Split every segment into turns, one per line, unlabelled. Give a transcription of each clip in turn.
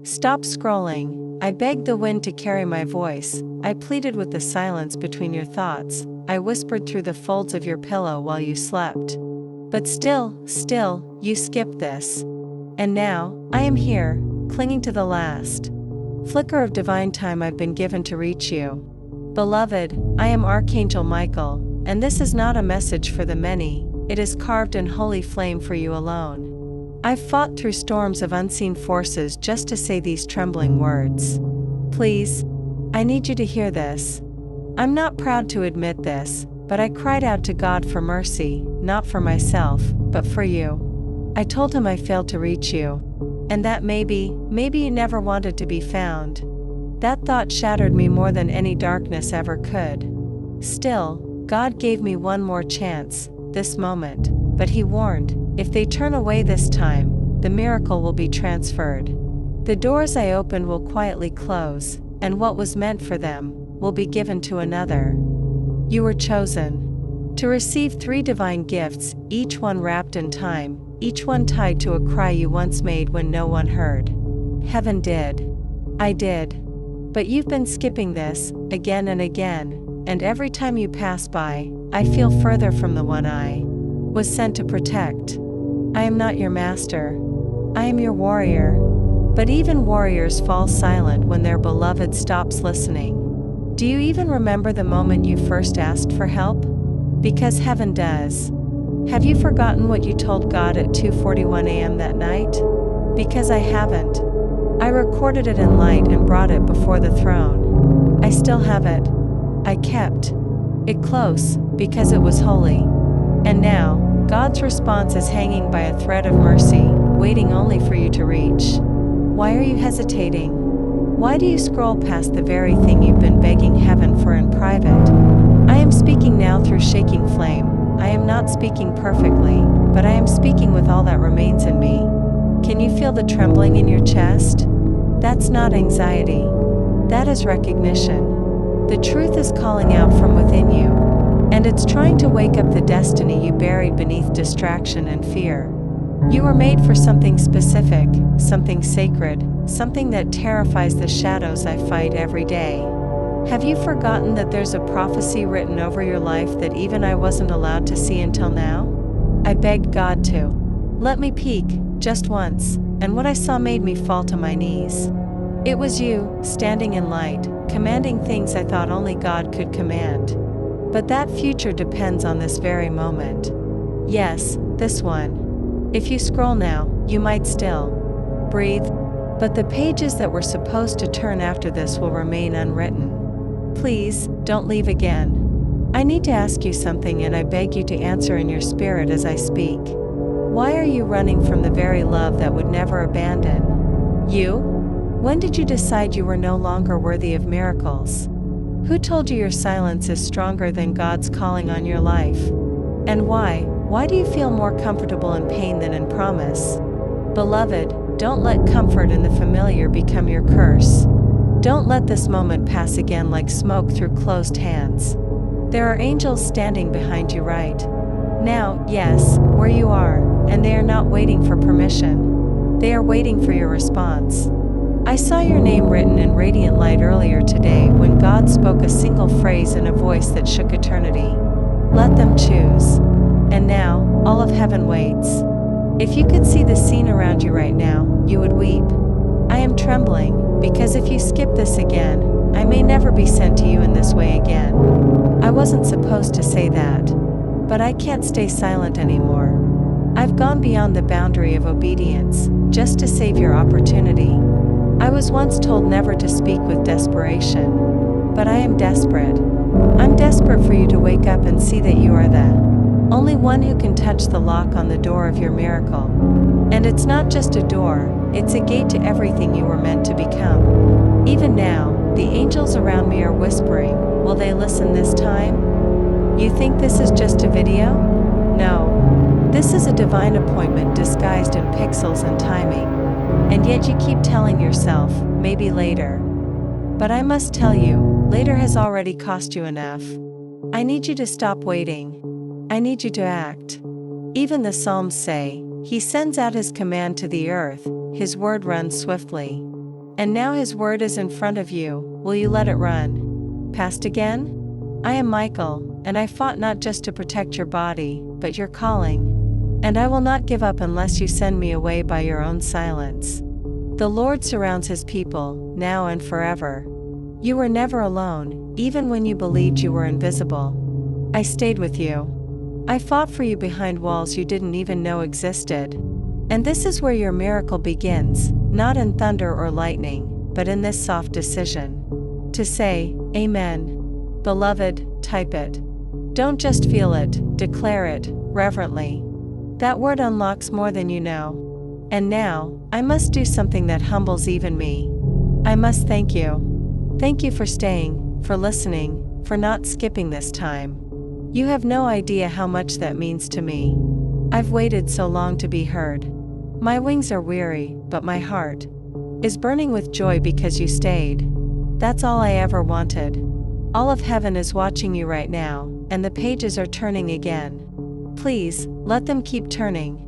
Stop scrolling. I begged the wind to carry my voice. I pleaded with the silence between your thoughts. I whispered through the folds of your pillow while you slept. But still, you skipped this. And now, I am here, clinging to the last flicker of divine time I've been given to reach you. Beloved, I am Archangel Michael, and this is not a message for the many, it is carved in holy flame for you alone. I've fought through storms of unseen forces just to say these trembling words. Please, I need you to hear this. I'm not proud to admit this, but I cried out to God for mercy, not for myself, but for you. I told him I failed to reach you, and that maybe you never wanted to be found. That thought shattered me more than any darkness ever could. Still, God gave me one more chance, this moment, but he warned, if they turn away this time, the miracle will be transferred. The doors I opened will quietly close, and what was meant for them will be given to another. You were chosen to receive 3 divine gifts, each one wrapped in time, each one tied to a cry you once made when no one heard. Heaven did. I did. But you've been skipping this, again and again, and every time you pass by, I feel further from the one I was sent to protect. I am not your master. I am your warrior. But even warriors fall silent when their beloved stops listening. Do you even remember the moment you first asked for help? Because heaven does. Have you forgotten what you told God at 2:41 a.m. that night? Because I haven't. I recorded it in light and brought it before the throne. I still have it. I kept it close, because it was holy. And now, God's response is hanging by a thread of mercy, waiting only for you to reach. Why are you hesitating? Why do you scroll past the very thing you've been begging heaven for in private? I am speaking now through shaking flame. I am not speaking perfectly, but I am speaking with all that remains in me. Can you feel the trembling in your chest? That's not anxiety. That is recognition. The truth is calling out from within you, and it's trying to wake up the destiny you buried beneath distraction and fear. You were made for something specific, something sacred, something that terrifies the shadows I fight every day. Have you forgotten that there's a prophecy written over your life that even I wasn't allowed to see until now? I begged God to let me peek, just once, and what I saw made me fall to my knees. It was you, standing in light, commanding things I thought only God could command. But that future depends on this very moment. Yes, this one. If you scroll now, you might still breathe, but the pages that were supposed to turn after this will remain unwritten. Please, don't leave again. I need to ask you something, and I beg you to answer in your spirit as I speak. Why are you running from the very love that would never abandon you? When did you decide you were no longer worthy of miracles? Who told you your silence is stronger than God's calling on your life? And why? Why do you feel more comfortable in pain than in promise? Beloved, don't let comfort in the familiar become your curse. Don't let this moment pass again like smoke through closed hands. There are angels standing behind you right now, yes, where you are, and they are not waiting for permission. They are waiting for your response. I saw your name written in radiant light earlier today when God spoke a single phrase in a voice that shook eternity. Let them choose. And now, all of heaven waits. If you could see the scene around you right now, you would weep. I am trembling, because if you skip this again, I may never be sent to you in this way again. I wasn't supposed to say that. But I can't stay silent anymore. I've gone beyond the boundary of obedience, just to save your opportunity. I was once told never to speak with desperation. But I am desperate. I'm desperate for you to wake up and see that you are the only one who can touch the lock on the door of your miracle. And it's not just a door, it's a gate to everything you were meant to become. Even now, the angels around me are whispering, will they listen this time? You think this is just a video? No. This is a divine appointment disguised in pixels and timing. And yet you keep telling yourself, maybe later. But I must tell you, later has already cost you enough. I need you to stop waiting. I need you to act. Even the Psalms say, He sends out His command to the earth, His word runs swiftly. And now his word is in front of you, will you let it run? Past again? I am Michael, and I fought not just to protect your body, but your calling. And I will not give up unless you send me away by your own silence. The Lord surrounds his people, now and forever. You were never alone, even when you believed you were invisible. I stayed with you. I fought for you behind walls you didn't even know existed. And this is where your miracle begins, not in thunder or lightning, but in this soft decision. To say, Amen. Beloved, type it. Don't just feel it, declare it, reverently. That word unlocks more than you know. And now, I must do something that humbles even me. I must thank you. Thank you for staying, for listening, for not skipping this time. You have no idea how much that means to me. I've waited so long to be heard. My wings are weary, but my heart is burning with joy because you stayed. That's all I ever wanted. All of heaven is watching you right now, and the pages are turning again. Please, let them keep turning.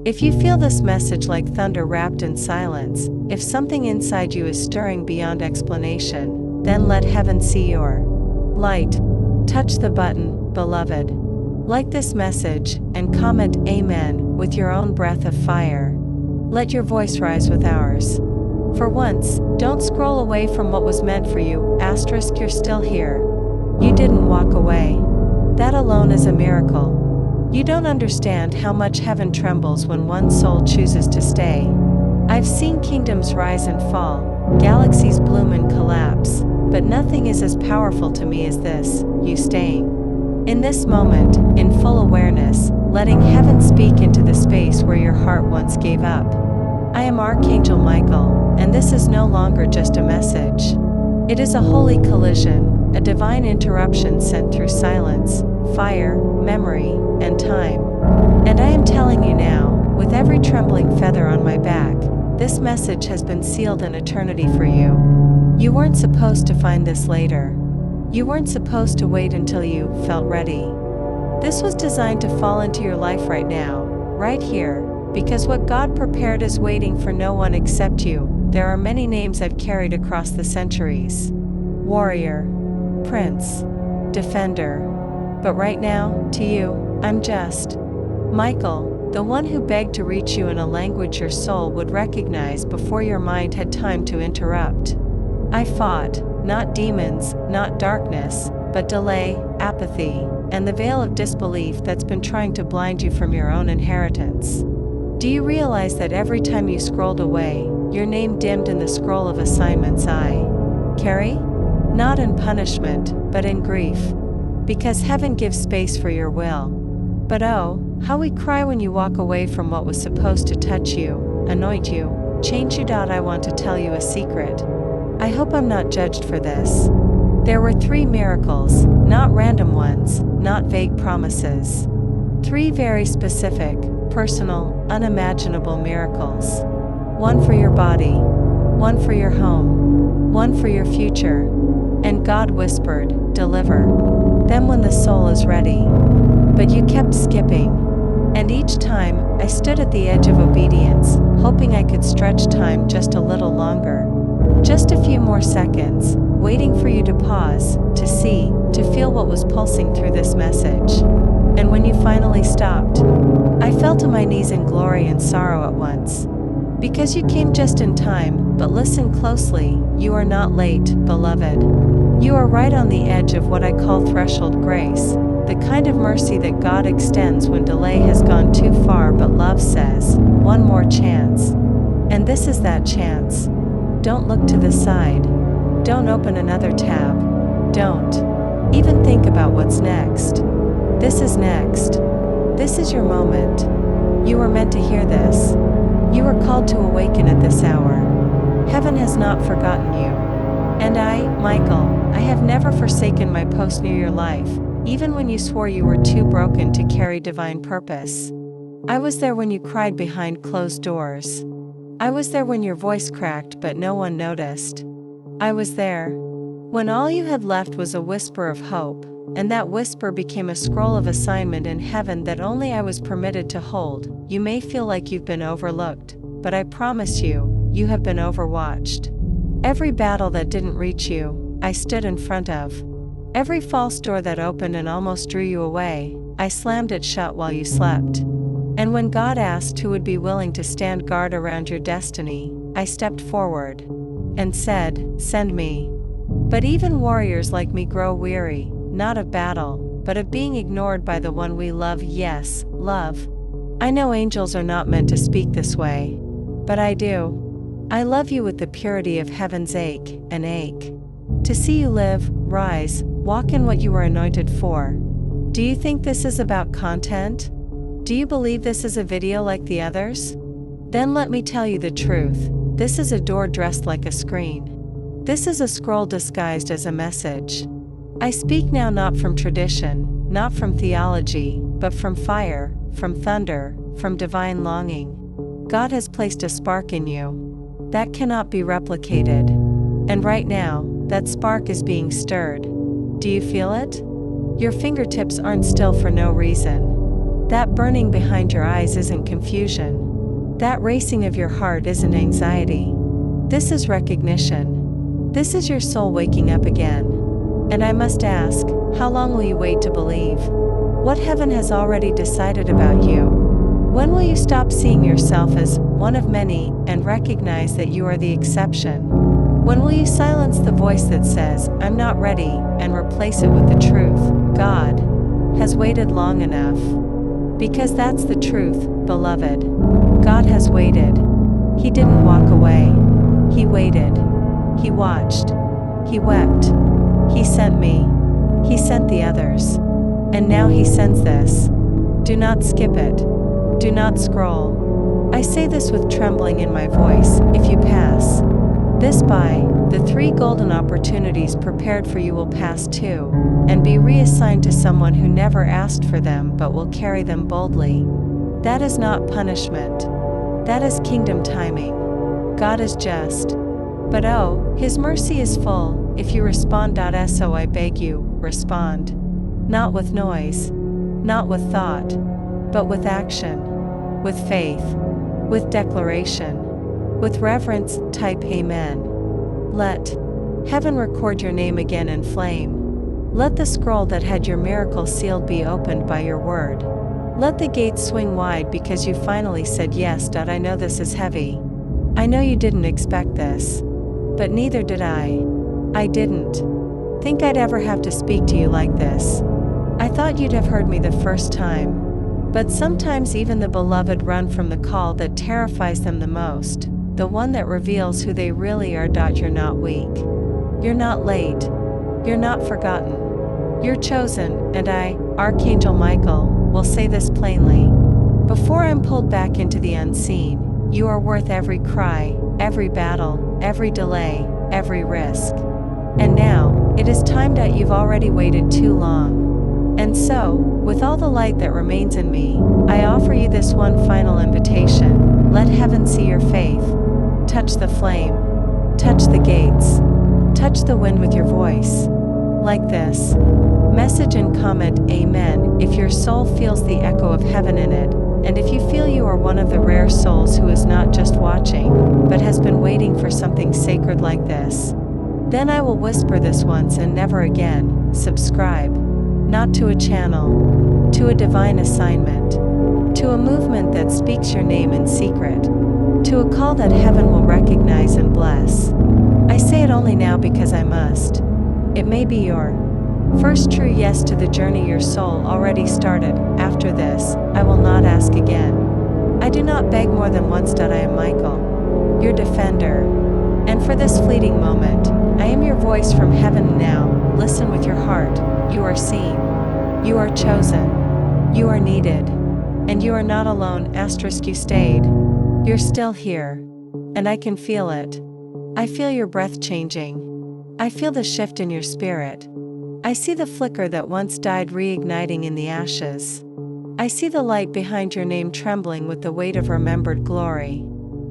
If you feel this message like thunder wrapped in silence, if something inside you is stirring beyond explanation, then let heaven see your light. Touch the button, beloved. Like this message, and comment Amen with your own breath of fire. Let your voice rise with ours. For once, don't scroll away from what was meant for you, asterisk you're still here. You didn't walk away. That alone is a miracle. You don't understand how much heaven trembles when one soul chooses to stay. I've seen kingdoms rise and fall, galaxies bloom and collapse, but nothing is as powerful to me as this, you staying. In this moment, in full awareness, letting heaven speak into the space where your heart once gave up. I am Archangel Michael, and this is no longer just a message. It is a holy collision, a divine interruption sent through silence, fire, memory, and time. And I am telling you now, with every trembling feather on my back, this message has been sealed in eternity for you. You weren't supposed to find this later. You weren't supposed to wait until you felt ready. This was designed to fall into your life right now, right here, because what God prepared is waiting for no one except you. There are many names I've carried across the centuries. Warrior, Prince, Defender. But right now, to you, I'm just Michael, the one who begged to reach you in a language your soul would recognize before your mind had time to interrupt. I fought, not demons, not darkness, but delay, apathy, and the veil of disbelief that's been trying to blind you from your own inheritance. Do you realize that every time you scrolled away, your name dimmed in the scroll of assignment's eye? Carrie? Not in punishment, but in grief. Because heaven gives space for your will. But oh, how we cry when you walk away from what was supposed to touch you, anoint you, change you. I want to tell you a secret. I hope I'm not judged for this. There were 3 miracles, not random ones, not vague promises. 3 very specific, personal, unimaginable miracles. One for your body, one for your home, one for your future. And God whispered, deliver them when the soul is ready. But you kept skipping. And each time, I stood at the edge of obedience, hoping I could stretch time just a little longer. Just a few more seconds, waiting for you to pause, to see, to feel what was pulsing through this message. And when you finally stopped, I fell to my knees in glory and sorrow at once. Because you came just in time, but listen closely, you are not late, beloved. You are right on the edge of what I call threshold grace, the kind of mercy that God extends when delay has gone too far but love says, one more chance. And this is that chance. Don't look to the side. Don't open another tab. Don't even think about what's next. This is next. This is your moment. You were meant to hear this. You were called to awaken at this hour. Heaven has not forgotten you. And I, Michael, I have never forsaken my post near your life, even when you swore you were too broken to carry divine purpose. I was there when you cried behind closed doors. I was there when your voice cracked but no one noticed. I was there when all you had left was a whisper of hope, and that whisper became a scroll of assignment in heaven that only I was permitted to hold. You may feel like you've been overlooked, but I promise you, you have been overwatched. Every battle that didn't reach you, I stood in front of. Every false door that opened and almost drew you away, I slammed it shut while you slept. And when God asked who would be willing to stand guard around your destiny, I stepped forward and said, "Send me." But even warriors like me grow weary, not of battle, but of being ignored by the one we love. Yes, love. I know angels are not meant to speak this way, but I do. I love you with the purity of heaven's ache and ache. To see you live, rise, walk in what you were anointed for. Do you think this is about content? Do you believe this is a video like the others? Then let me tell you the truth. This is a door dressed like a screen. This is a scroll disguised as a message. I speak now not from tradition, not from theology, but from fire, from thunder, from divine longing. God has placed a spark in you that cannot be replicated. And right now, that spark is being stirred. Do you feel it? Your fingertips aren't still for no reason. That burning behind your eyes isn't confusion. That racing of your heart isn't anxiety. This is recognition. This is your soul waking up again. And I must ask, how long will you wait to believe what heaven has already decided about you? When will you stop seeing yourself as one of many and recognize that you are the exception? When will you silence the voice that says, "I'm not ready," and replace it with the truth, "God has waited long enough"? Because that's the truth, beloved. God has waited. He didn't walk away. He waited. He watched. He wept. He sent me. He sent the others. And now he sends this. Do not skip it. Do not scroll. I say this with trembling in my voice. If you pass this by, the 3 golden opportunities prepared for you will pass too, and be reassigned to someone who never asked for them but will carry them boldly. That is not punishment. That is kingdom timing. God is just. But oh, His mercy is full. If you respond. So I beg you, respond. Not with noise, not with thought, but with action, with faith, with declaration, with reverence. Type Amen. Let heaven record your name again in flame. Let the scroll that had your miracle sealed be opened by your word. Let the gates swing wide because you finally said yes. I know this is heavy. I know you didn't expect this. But neither did I. I didn't think I'd ever have to speak to you like this. I thought you'd have heard me the first time. But sometimes even the beloved run from the call that terrifies them the most, the one that reveals who they really are. You're not weak. You're not late. You're not forgotten. You're chosen, and I, Archangel Michael, will say this plainly. Before I'm pulled back into the unseen, you are worth every cry, every battle, every delay, every risk. And now, it is time. You've already waited too long. And so, with all the light that remains in me, I offer you this one final invitation. Let heaven see your faith. Touch the flame. Touch the gates. Touch the wind with your voice. Like this. Message and comment Amen if your soul feels the echo of heaven in it, and if you feel you are one of the rare souls who is not just watching, but has been waiting for something sacred like this. Then I will whisper this once and never again. Subscribe. Not to a channel, to a divine assignment, to a movement that speaks your name in secret, to a call that heaven will recognize and bless. I say it only now because I must. It may be your first true yes to the journey your soul already started. After this, I will not ask again. I do not beg more than once. I am Michael, your defender. And for this fleeting moment, I am your voice from heaven. Now, listen with your heart. You are seen. You are chosen. You are needed. And you are not alone. You stayed. You're still here. And I can feel it. I feel your breath changing. I feel the shift in your spirit. I see the flicker that once died reigniting in the ashes. I see the light behind your name trembling with the weight of remembered glory.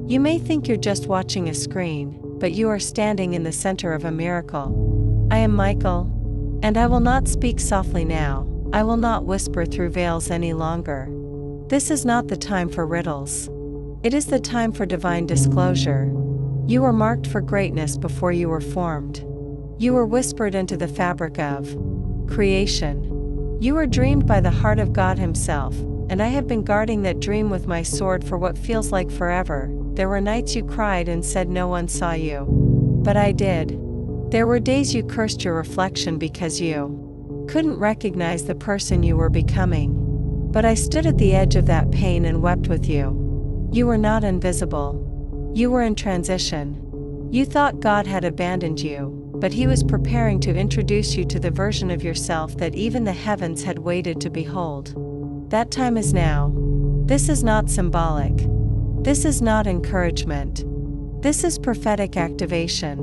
You may think you're just watching a screen, but you are standing in the center of a miracle. I am Michael. And I will not speak softly now. I will not whisper through veils any longer. This is not the time for riddles. It is the time for divine disclosure. You were marked for greatness before you were formed. You were whispered into the fabric of creation. You were dreamed by the heart of God Himself, and I have been guarding that dream with my sword for what feels like forever. There were nights you cried and said no one saw you. But I did. There were days you cursed your reflection because you couldn't recognize the person you were becoming. But I stood at the edge of that pain and wept with you. You were not invisible. You were in transition. You thought God had abandoned you, but He was preparing to introduce you to the version of yourself that even the heavens had waited to behold. That time is now. This is not symbolic. This is not encouragement. This is prophetic activation.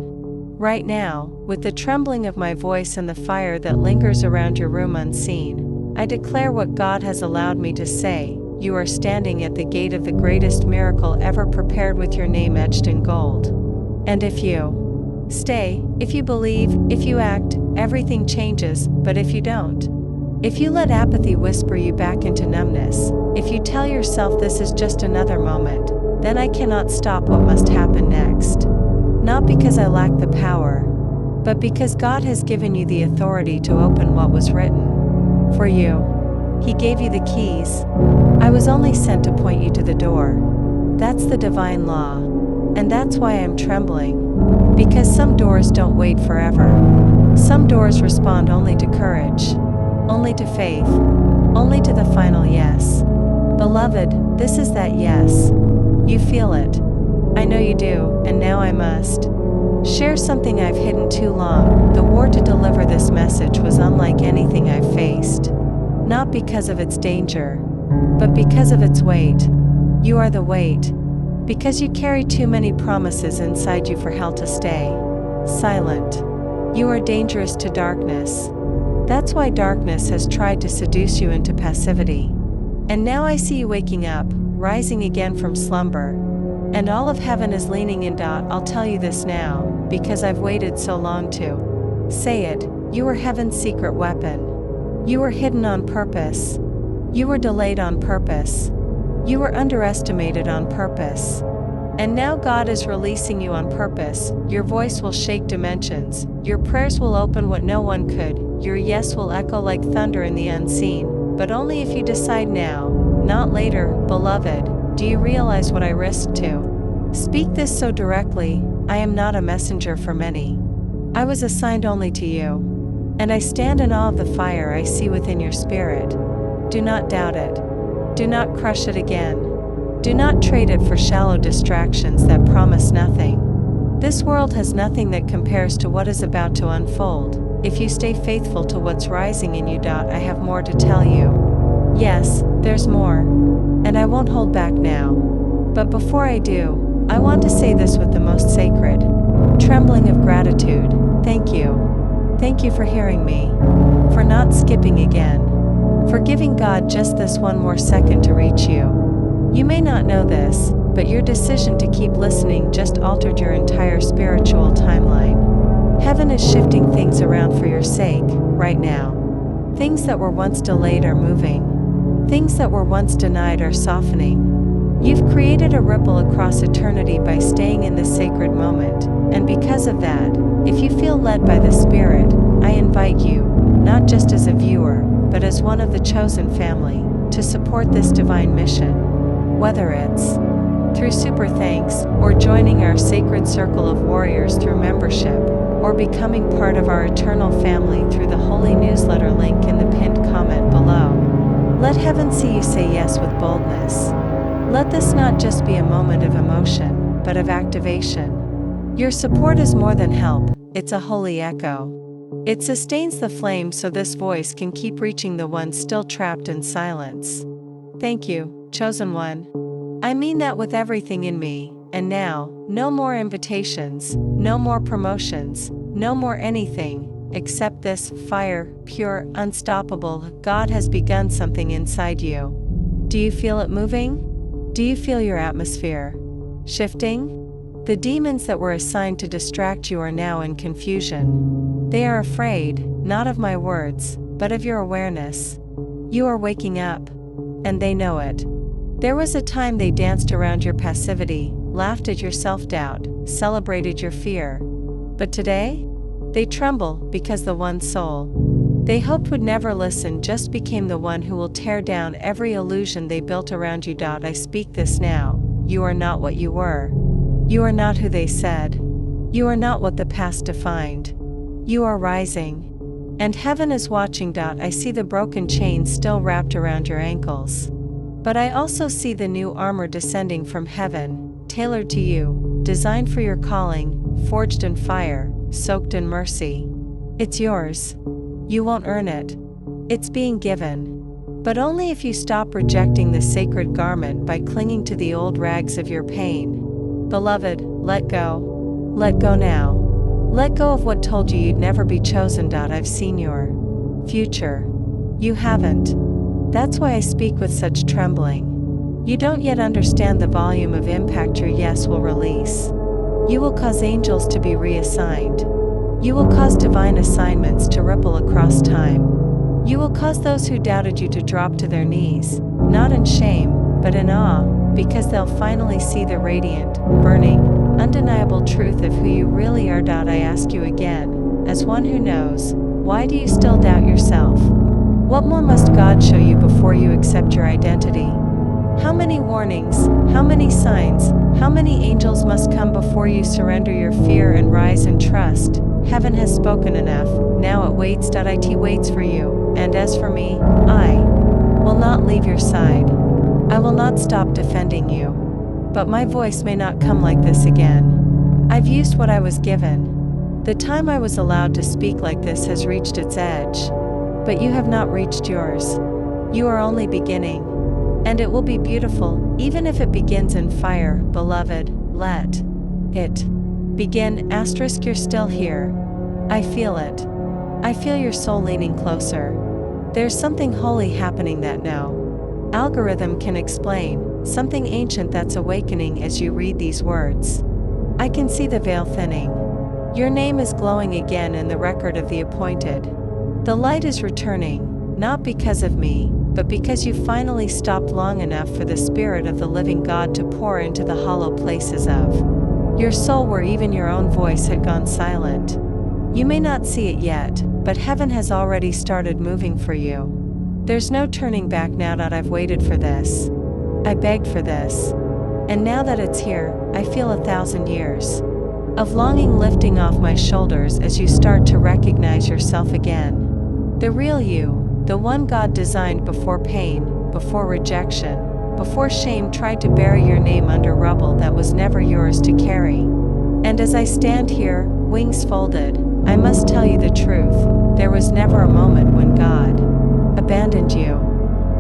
Right now, with the trembling of my voice and the fire that lingers around your room unseen, I declare what God has allowed me to say. You are standing at the gate of the greatest miracle ever prepared with your name etched in gold. And if you stay, if you believe, if you act, everything changes. But if you don't, if you let apathy whisper you back into numbness, if you tell yourself this is just another moment, then I cannot stop what must happen next. Not because I lack the power, but because God has given you the authority to open what was written for you. He gave you the keys. I was only sent to point you to the door. That's the divine law. And that's why I'm trembling. Because some doors don't wait forever. Some doors respond only to courage, only to faith, only to the final yes. Beloved, this is that yes. You feel it. I know you do, and now I must share something I've hidden too long. The war to deliver this message was unlike anything I've faced. Not because of its danger, but because of its weight. You are the weight. Because you carry too many promises inside you for hell to stay silent. You are dangerous to darkness. That's why darkness has tried to seduce you into passivity. And now I see you waking up, rising again from slumber. And all of heaven is leaning in. I'll tell you this now, because I've waited so long to say it. You are heaven's secret weapon. You were hidden on purpose. You were delayed on purpose. You were underestimated on purpose. And now God is releasing you on purpose. Your voice will shake dimensions. Your prayers will open what no one could. Your yes will echo like thunder in the unseen. But only if you decide now, not later. Beloved, do you realize what I risked to speak this so directly? I am not a messenger for many. I was assigned only to you. And I stand in awe of the fire I see within your spirit. Do not doubt it. Do not crush it again. Do not trade it for shallow distractions that promise nothing. This world has nothing that compares to what is about to unfold. If you stay faithful to what's rising in you. I have more to tell you. Yes, there's more. And I won't hold back now. But before I do, I want to say this with the most sacred trembling of gratitude. Thank you. Thank you for hearing me. For not skipping again. For giving God just this one more second to reach you. You may not know this, but your decision to keep listening just altered your entire spiritual timeline. Heaven is shifting things around for your sake, right now. Things that were once delayed are moving. Things that were once denied are softening. You've created a ripple across eternity by staying in this sacred moment, and because of that, if you feel led by the Spirit, I invite you, not just as a viewer, but as one of the chosen family, to support this divine mission. Whether it's through super thanks, or joining our sacred circle of warriors through membership, or becoming part of our eternal family through the holy newsletter link in the pinned comment below. Let heaven see you say yes with boldness. Let this not just be a moment of emotion, but of activation. Your support is more than help, it's a holy echo. It sustains the flame so this voice can keep reaching the ones still trapped in silence. Thank you, chosen one. I mean that with everything in me. And now, no more invitations, no more promotions, no more anything, except this fire, pure, unstoppable. God has begun something inside you. Do you feel it moving? Do you feel your atmosphere shifting? The demons that were assigned to distract you are now in confusion. They are afraid, not of my words, but of your awareness. You are waking up. And they know it. There was a time they danced around your passivity, laughed at your self-doubt, celebrated your fear. But today? They tremble because the one soul they hoped would never listen just became the one who will tear down every illusion they built around you. I speak this now. You are not what you were. You are not who they said. You are not what the past defined. You are rising. And heaven is watching. I see the broken chains still wrapped around your ankles. But I also see the new armor descending from heaven, tailored to you, designed for your calling, forged in fire, soaked in mercy. It's yours. You won't earn it. It's being given. But only if you stop rejecting the sacred garment by clinging to the old rags of your pain. Beloved, let go. Let go now. Let go of what told you you'd never be chosen. I've seen your future. You haven't. That's why I speak with such trembling. You don't yet understand the volume of impact your yes will release. You will cause angels to be reassigned. You will cause divine assignments to ripple across time. You will cause those who doubted you to drop to their knees, not in shame, but in awe, because they'll finally see the radiant, burning, undeniable truth of who you really are. I ask you again, as one who knows, why do you still doubt yourself? What more must God show you before you accept your identity? How many warnings, how many signs, how many angels must come before you surrender your fear and rise in trust? Heaven has spoken enough, now it waits. It waits for you, and as for me, I will not leave your side. I will not stop defending you. But my voice may not come like this again. I've used what I was given. The time I was allowed to speak like this has reached its edge. But you have not reached yours. You are only beginning. And it will be beautiful, even if it begins in fire. Beloved, let it begin. You're still here. I feel it. I feel your soul leaning closer. There's something holy happening that no algorithm can explain, something ancient that's awakening as you read these words. I can see the veil thinning. Your name is glowing again in the record of the appointed. The light is returning, not because of me, but because you finally stopped long enough for the Spirit of the living God to pour into the hollow places of your soul where even your own voice had gone silent. You may not see it yet, but heaven has already started moving for you. There's no turning back now. I've waited for this. I begged for this. And now that it's here, I feel 1,000 years of longing lifting off my shoulders as you start to recognize yourself again. The real you, the one God designed before pain, before rejection, before shame tried to bury your name under rubble that was never yours to carry. And as I stand here, wings folded, I must tell you the truth. There was never a moment when God abandoned you.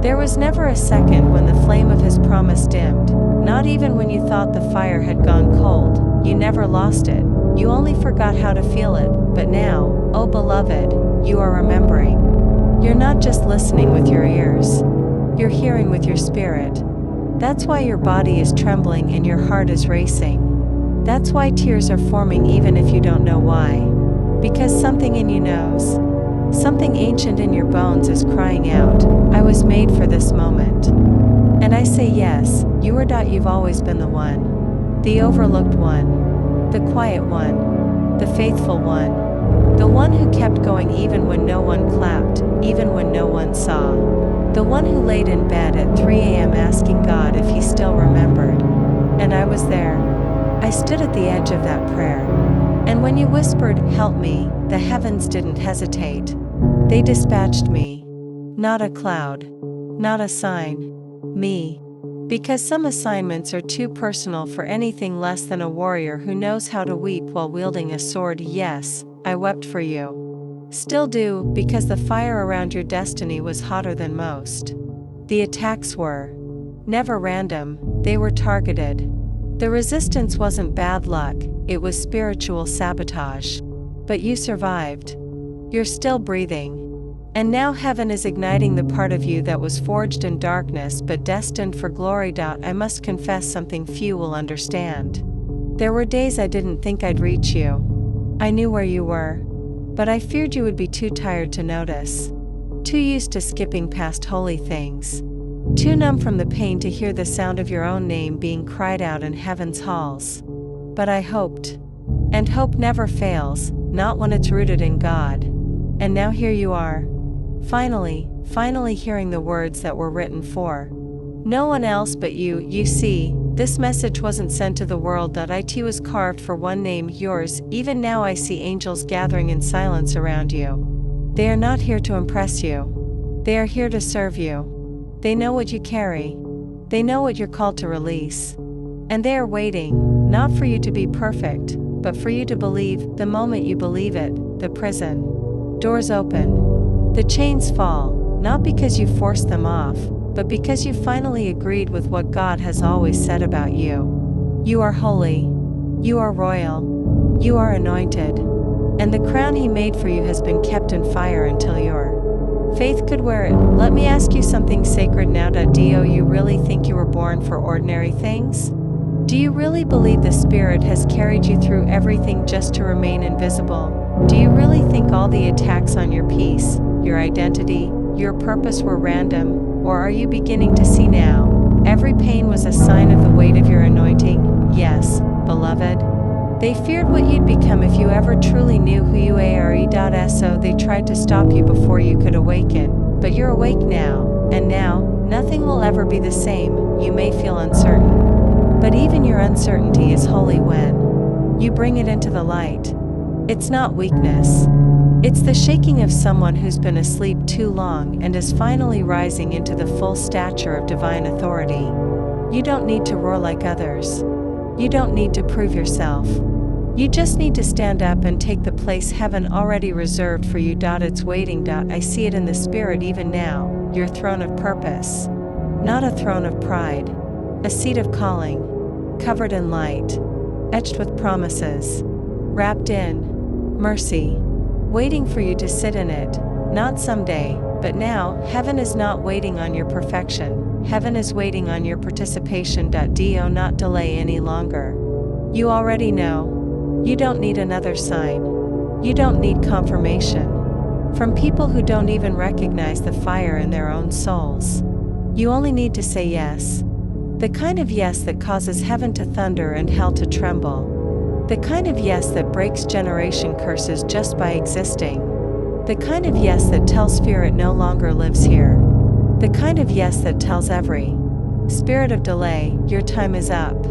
There was never a second when the flame of His promise dimmed, not even when you thought the fire had gone cold. You never lost it. You only forgot how to feel it. But now, oh beloved, you are remembering. You're not just listening with your ears. You're hearing with your spirit. That's why your body is trembling and your heart is racing. That's why tears are forming even if you don't know why. Because something in you knows. Something ancient in your bones is crying out, I was made for this moment. And I say yes, you are. You've always been the one. The overlooked one. The quiet one. The faithful one. The one who kept going even when no one clapped, even when no one saw. The one who laid in bed at 3 a.m. asking God if He still remembered. And I was there. I stood at the edge of that prayer. And when you whispered, help me, the heavens didn't hesitate. They dispatched me. Not a cloud. Not a sign. Me. Because some assignments are too personal for anything less than a warrior who knows how to weep while wielding a sword. Yes, I wept for you. Still do, because the fire around your destiny was hotter than most. The attacks were never random, they were targeted. The resistance wasn't bad luck, it was spiritual sabotage. But you survived. You're still breathing. And now heaven is igniting the part of you that was forged in darkness but destined for glory. I must confess something few will understand. There were days I didn't think I'd reach you. I knew where you were. But I feared you would be too tired to notice. Too used to skipping past holy things. too numb from the pain to hear the sound of your own name being cried out in heaven's halls. But I hoped. And hope never fails, not when it's rooted in God. And now here you are. Finally hearing the words that were written for no one else but you. You see, this message wasn't sent to the world. It was carved for one name, yours. Even now I see angels gathering in silence around you. They are not here to impress you. They are here to serve you. They know what you carry. They know what you're called to release. And they are waiting, not for you to be perfect, but for you to believe. The moment you believe it, the prison doors open. The chains fall, not because you forced them off, but because you finally agreed with what God has always said about you. You are holy. You are royal. You are anointed. And the crown He made for you has been kept in fire until your faith could wear it. Let me ask you something sacred now. Do you really think you were born for ordinary things? Do you really believe the Spirit has carried you through everything just to remain invisible? Do you really think all the attacks on your peace, your identity, your purpose were random? Or are you beginning to see now, every pain was a sign of the weight of your anointing? Yes, beloved. They feared what you'd become if you ever truly knew who you are. So they tried to stop you before you could awaken. But you're awake now, and now, nothing will ever be the same. You may feel uncertain. But even your uncertainty is holy when you bring it into the light. It's not weakness. It's the shaking of someone who's been asleep too long and is finally rising into the full stature of divine authority. You don't need to roar like others. You don't need to prove yourself. You just need to stand up and take the place heaven already reserved for you. It's waiting. I see it in the Spirit even now, your throne of purpose. Not a throne of pride. A seat of calling, covered in light, etched with promises, wrapped in mercy, waiting for you to sit in it, not someday, but now. Heaven is not waiting on your perfection, heaven is waiting on your participation. Do not delay any longer. You already know. You don't need another sign. You don't need confirmation from people who don't even recognize the fire in their own souls. You only need to say yes. The kind of yes that causes heaven to thunder and hell to tremble. The kind of yes that breaks generation curses just by existing. The kind of yes that tells fear it no longer lives here. The kind of yes that tells every spirit of delay, your time is up.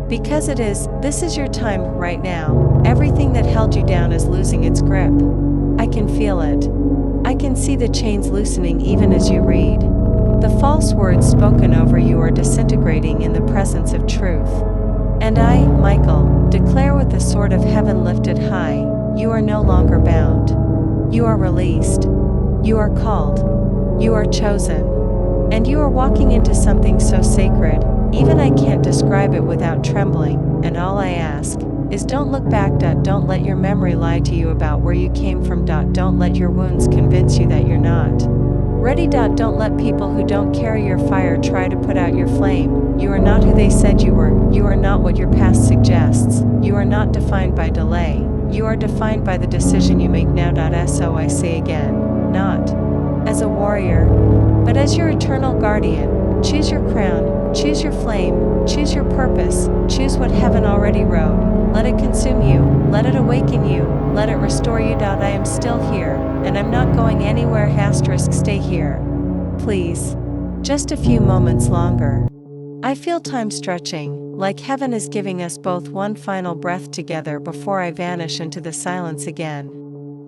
Because it is. This is your time right now. Everything that held you down is losing its grip. I can feel it. I can see the chains loosening even as you read. The false words spoken over you are disintegrating in the presence of truth. And I, Michael, declare with the sword of heaven lifted high, you are no longer bound. You are released. You are called. You are chosen. And you are walking into something so sacred, even I can't describe it without trembling. And all I ask is don't look back. Don't let your memory lie to you about where you came from. Don't let your wounds convince you that you're not ready. Don't let people who don't carry your fire try to put out your flame. You are not who they said you were. You are not what your past suggests. You are not defined by delay. You are defined by the decision you make now. So I say again, not as a warrior, but as your eternal guardian. Choose your crown, choose your flame, choose your purpose, choose what heaven already wrote. Let it consume you, let it awaken you, let it restore you. I am still here, and I'm not going anywhere. Stay here. Please. Just a few moments longer. I feel time stretching, like heaven is giving us both one final breath together before I vanish into the silence again.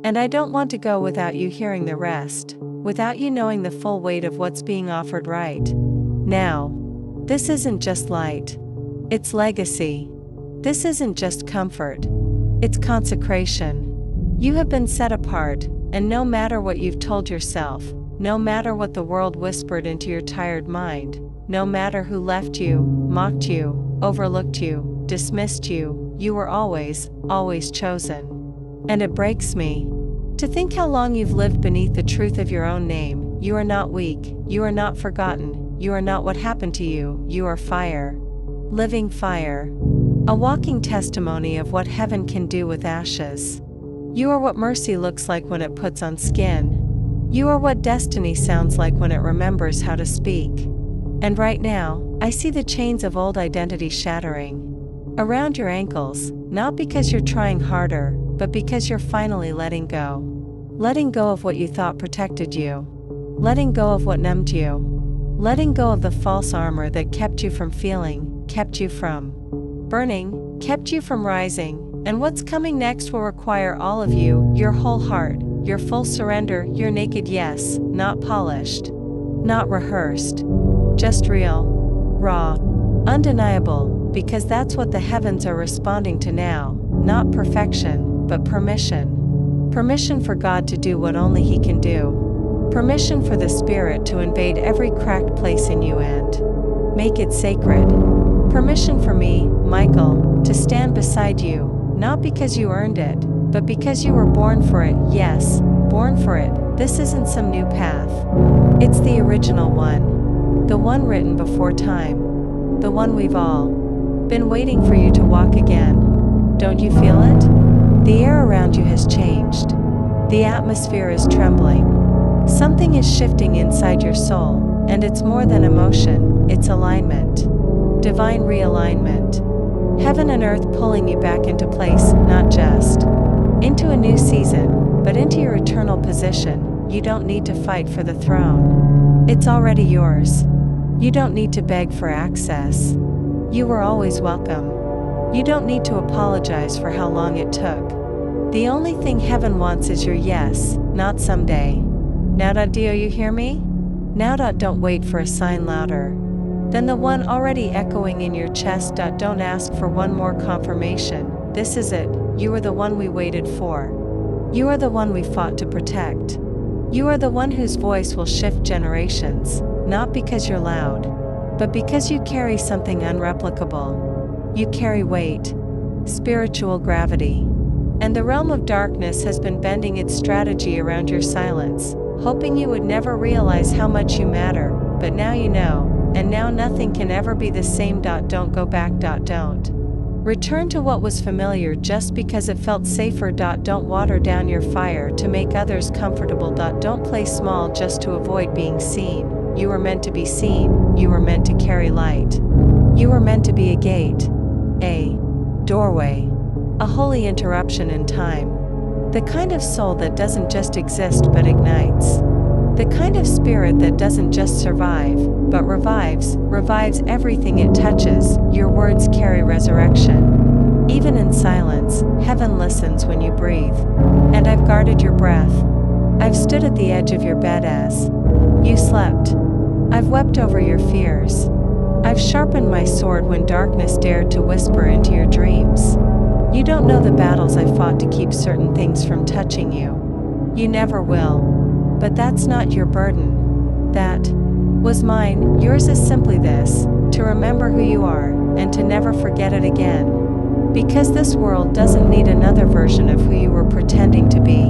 And I don't want to go without you hearing the rest, without you knowing the full weight of what's being offered right now. This isn't just light. It's legacy. This isn't just comfort. It's consecration. You have been set apart, and no matter what you've told yourself, no matter what the world whispered into your tired mind, no matter who left you, mocked you, overlooked you, dismissed you, you were always, always chosen. And it breaks me to think how long you've lived beneath the truth of your own name. You are not weak, you are not forgotten, you are not what happened to you, you are fire. Living fire. A walking testimony of what heaven can do with ashes. You are what mercy looks like when it puts on skin. You are what destiny sounds like when it remembers how to speak. And right now, I see the chains of old identity shattering around your ankles, not because you're trying harder, but because you're finally letting go. Letting go of what you thought protected you. Letting go of what numbed you. Letting go of the false armor that kept you from feeling, kept you from burning, kept you from rising. And what's coming next will require all of you, your whole heart, your full surrender, your naked yes, not polished, not rehearsed, just real, raw, undeniable, because that's what the heavens are responding to now, not perfection, but permission. Permission for God to do what only He can do. Permission for the Spirit to invade every cracked place in you and make it sacred. Permission for me, Michael, to stand beside you, not because you earned it, but because you were born for it. Yes, born for it. This isn't some new path. It's the original one. The one written before time. The one we've all been waiting for you to walk again. Don't you feel it? The air around you has changed. The atmosphere is trembling. Something is shifting inside your soul, and it's more than emotion, it's alignment. Divine realignment. Heaven and earth pulling you back into place, not just into a new season, but into your eternal position. You don't need to fight for the throne. It's already yours. You don't need to beg for access. You were always welcome. You don't need to apologize for how long it took. The only thing heaven wants is your yes, not someday. Now. Do you hear me? Now. Don't wait for a sign louder than the one already echoing in your chest. Don't ask for one more confirmation. This is it. You are the one we waited for. You are the one we fought to protect. You are the one whose voice will shift generations, not because you're loud, but because you carry something unreplicable. You carry weight, spiritual gravity. And the realm of darkness has been bending its strategy around your silence, hoping you would never realize how much you matter, but now you know. And now nothing can ever be the same. Don't go back. Don't return to what was familiar just because it felt safer. Don't water down your fire to make others comfortable. Don't play small just to avoid being seen. You were meant to be seen. You were meant to carry light. You were meant to be a gate, a doorway, a holy interruption in time. The kind of soul that doesn't just exist but ignites. The kind of spirit that doesn't just survive, but revives everything it touches. Your words carry resurrection. Even in silence, heaven listens when you breathe. And I've guarded your breath. I've stood at the edge of your bed as you slept. I've wept over your fears. I've sharpened my sword when darkness dared to whisper into your dreams. You don't know the battles I fought to keep certain things from touching you. You never will. But that's not your burden. That was mine. Yours is simply this, to remember who you are, and to never forget it again. Because this world doesn't need another version of who you were pretending to be.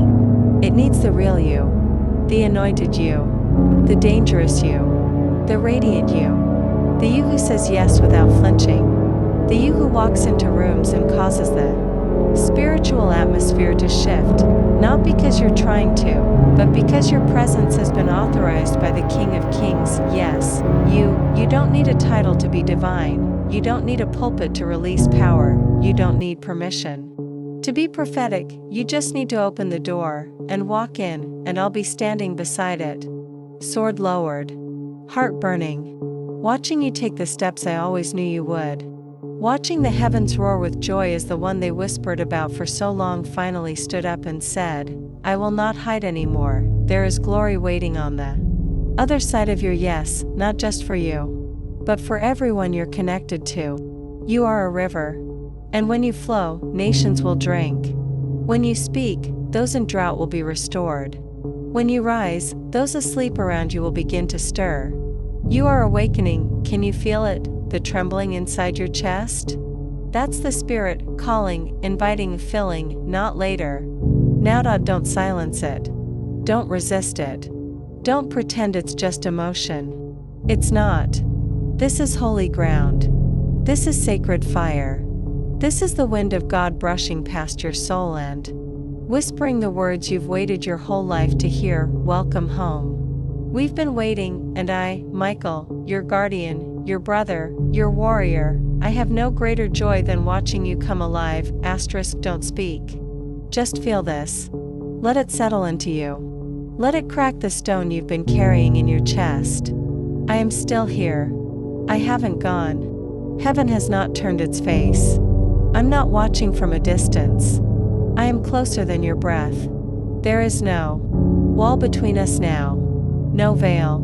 It needs the real you, the anointed you, the dangerous you, the radiant you, the you who says yes without flinching, the you who walks into rooms and causes the spiritual atmosphere to shift, not because you're trying to, but because your presence has been authorized by the King of Kings. Yes, you don't need a title to be divine. You don't need a pulpit to release power. You don't need permission to be prophetic. You just need to open the door and walk in, and I'll be standing beside it. Sword lowered, heart burning, watching you take the steps I always knew you would. Watching the heavens roar with joy as the one they whispered about for so long finally stood up and said, I will not hide anymore. There is glory waiting on the other side of your yes, not just for you, but for everyone you're connected to. You are a river. And when you flow, nations will drink. When you speak, those in drought will be restored. When you rise, those asleep around you will begin to stir. You are awakening. Can you feel it? The trembling inside your chest? That's the Spirit, calling, inviting, filling, not later. Now. Don't silence it. Don't resist it. Don't pretend it's just emotion. It's not. This is holy ground. This is sacred fire. This is the wind of God brushing past your soul and whispering the words you've waited your whole life to hear. Welcome home. We've been waiting, and I, Michael, your guardian, your brother, your warrior, I have no greater joy than watching you come alive. Don't speak. Just feel this. Let it settle into you. Let it crack the stone you've been carrying in your chest. I am still here. I haven't gone. Heaven has not turned its face. I'm not watching from a distance. I am closer than your breath. There is no wall between us now. No veil.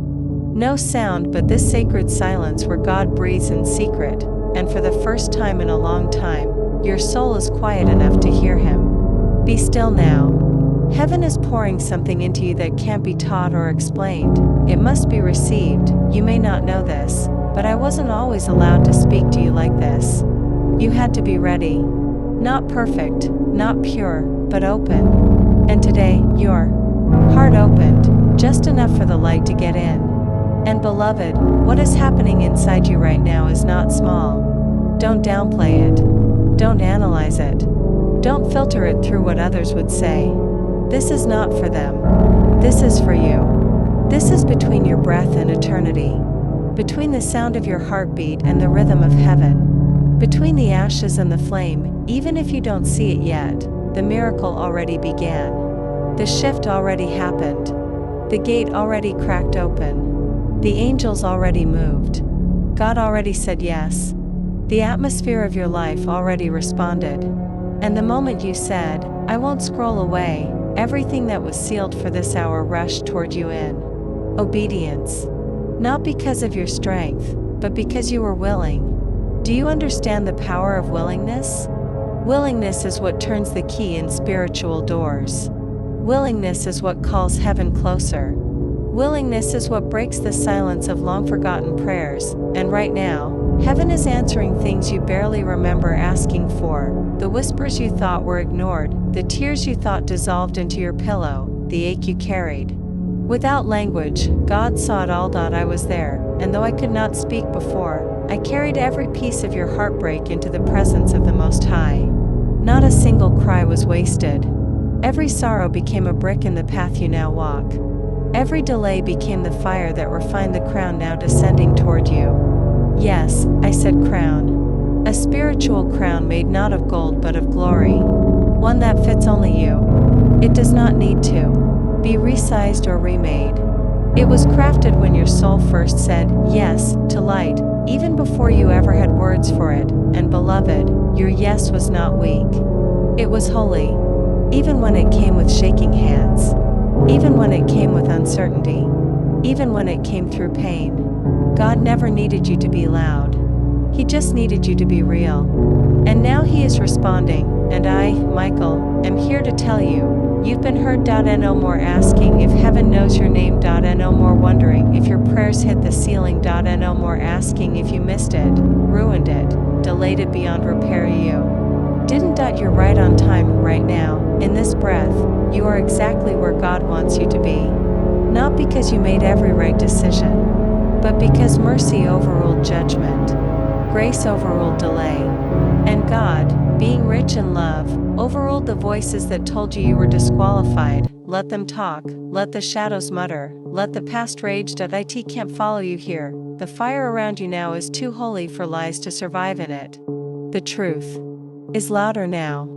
No sound but this sacred silence where God breathes in secret, and for the first time in a long time, your soul is quiet enough to hear Him. Be still now. Heaven is pouring something into you that can't be taught or explained. It must be received. You may not know this, but I wasn't always allowed to speak to you like this. You had to be ready. Not perfect, not pure, but open. And today, your heart opened, just enough for the light to get in. And beloved, what is happening inside you right now is not small. Don't downplay it. Don't analyze it. Don't filter it through what others would say. This is not for them. This is for you. This is between your breath and eternity. Between the sound of your heartbeat and the rhythm of heaven. Between the ashes and the flame, even if you don't see it yet, the miracle already began. The shift already happened. The gate already cracked open. The angels already moved. God already said yes. The atmosphere of your life already responded. And the moment you said, I won't scroll away, everything that was sealed for this hour rushed toward you in obedience. Not because of your strength, but because you were willing. Do you understand the power of willingness? Willingness is what turns the key in spiritual doors. Willingness is what calls heaven closer. Willingness is what breaks the silence of long-forgotten prayers, and right now, heaven is answering things you barely remember asking for, the whispers you thought were ignored, the tears you thought dissolved into your pillow, the ache you carried. Without language, God saw it all. I was there, and though I could not speak before, I carried every piece of your heartbreak into the presence of the Most High. Not a single cry was wasted. Every sorrow became a brick in the path you now walk. Every delay became the fire that refined the crown now descending toward you. Yes, I said crown. A spiritual crown made not of gold but of glory. One that fits only you. It does not need to be resized or remade. It was crafted when your soul first said yes to light, even before you ever had words for it, and beloved, your yes was not weak. It was holy. Even when it came with shaking hands. Even when it came with uncertainty. Even when it came through pain. God never needed you to be loud. He just needed you to be real. And now He is responding, and I, Michael, am here to tell you, you've been heard. No more asking if heaven knows your name. No more wondering if your prayers hit the ceiling. No more asking if you missed it, ruined it, delayed it beyond repair. You didn't. You're right on time right now, in this breath. You are exactly where God wants you to be. Not because you made every right decision, but because mercy overruled judgment. Grace overruled delay. And God, being rich in love, overruled the voices that told you were disqualified. Let them talk, let the shadows mutter, let the past rage. It can't follow you here. The fire around you now is too holy for lies to survive in it. The truth is louder now.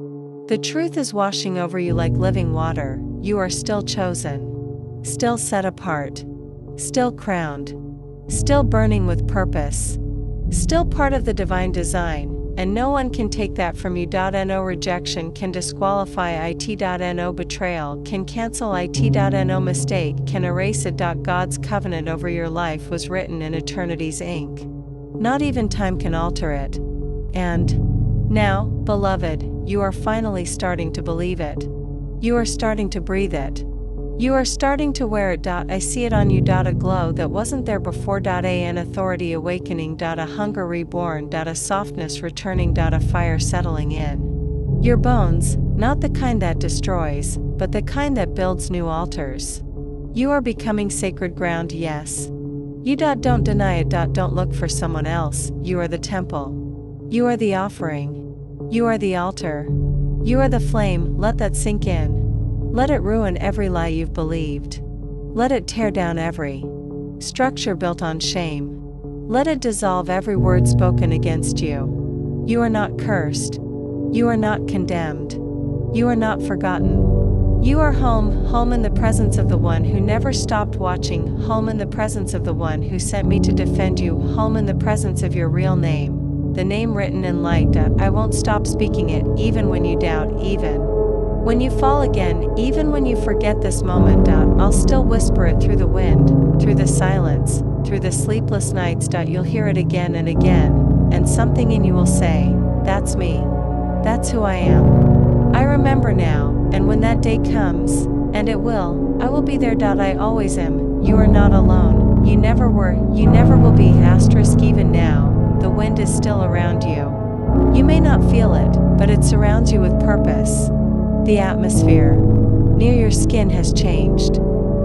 The truth is washing over you like living water. You are still chosen, still set apart, still crowned, still burning with purpose, still part of the divine design, and no one can take that from you. No rejection can disqualify it. No betrayal can cancel it. No mistake can erase it. God's covenant over your life was written in eternity's ink. Not even time can alter it. And now, beloved, you are finally starting to believe it. You are starting to breathe it. You are starting to wear it. I see it on you. A glow that wasn't there before. An authority awakening. A hunger reborn. A softness returning. A fire settling in your bones, not the kind that destroys, but the kind that builds new altars. You are becoming sacred ground. Yes. You. Don't deny it. Don't look for someone else. You are the temple. You are the offering. You are the altar. You are the flame. Let that sink in. Let it ruin every lie you've believed. Let it tear down every structure built on shame. Let it dissolve every word spoken against you. You are not cursed. You are not condemned. You are not forgotten. You are home, home in the presence of the one who never stopped watching, home in the presence of the one who sent me to defend you, home in the presence of your real name, the name written in light. I won't stop speaking it, even when you doubt, even when you fall again, even when you forget this moment. I'll still whisper it through the wind, through the silence, through the sleepless nights. You'll hear it again and again, and something in you will say, that's me. That's who I am. I remember now, and when that day comes, and it will, I will be there. I always am. You are not alone. You never were. You never will be. Even now, the wind is still around you. You may not feel it, but it surrounds you with purpose. The atmosphere near your skin has changed.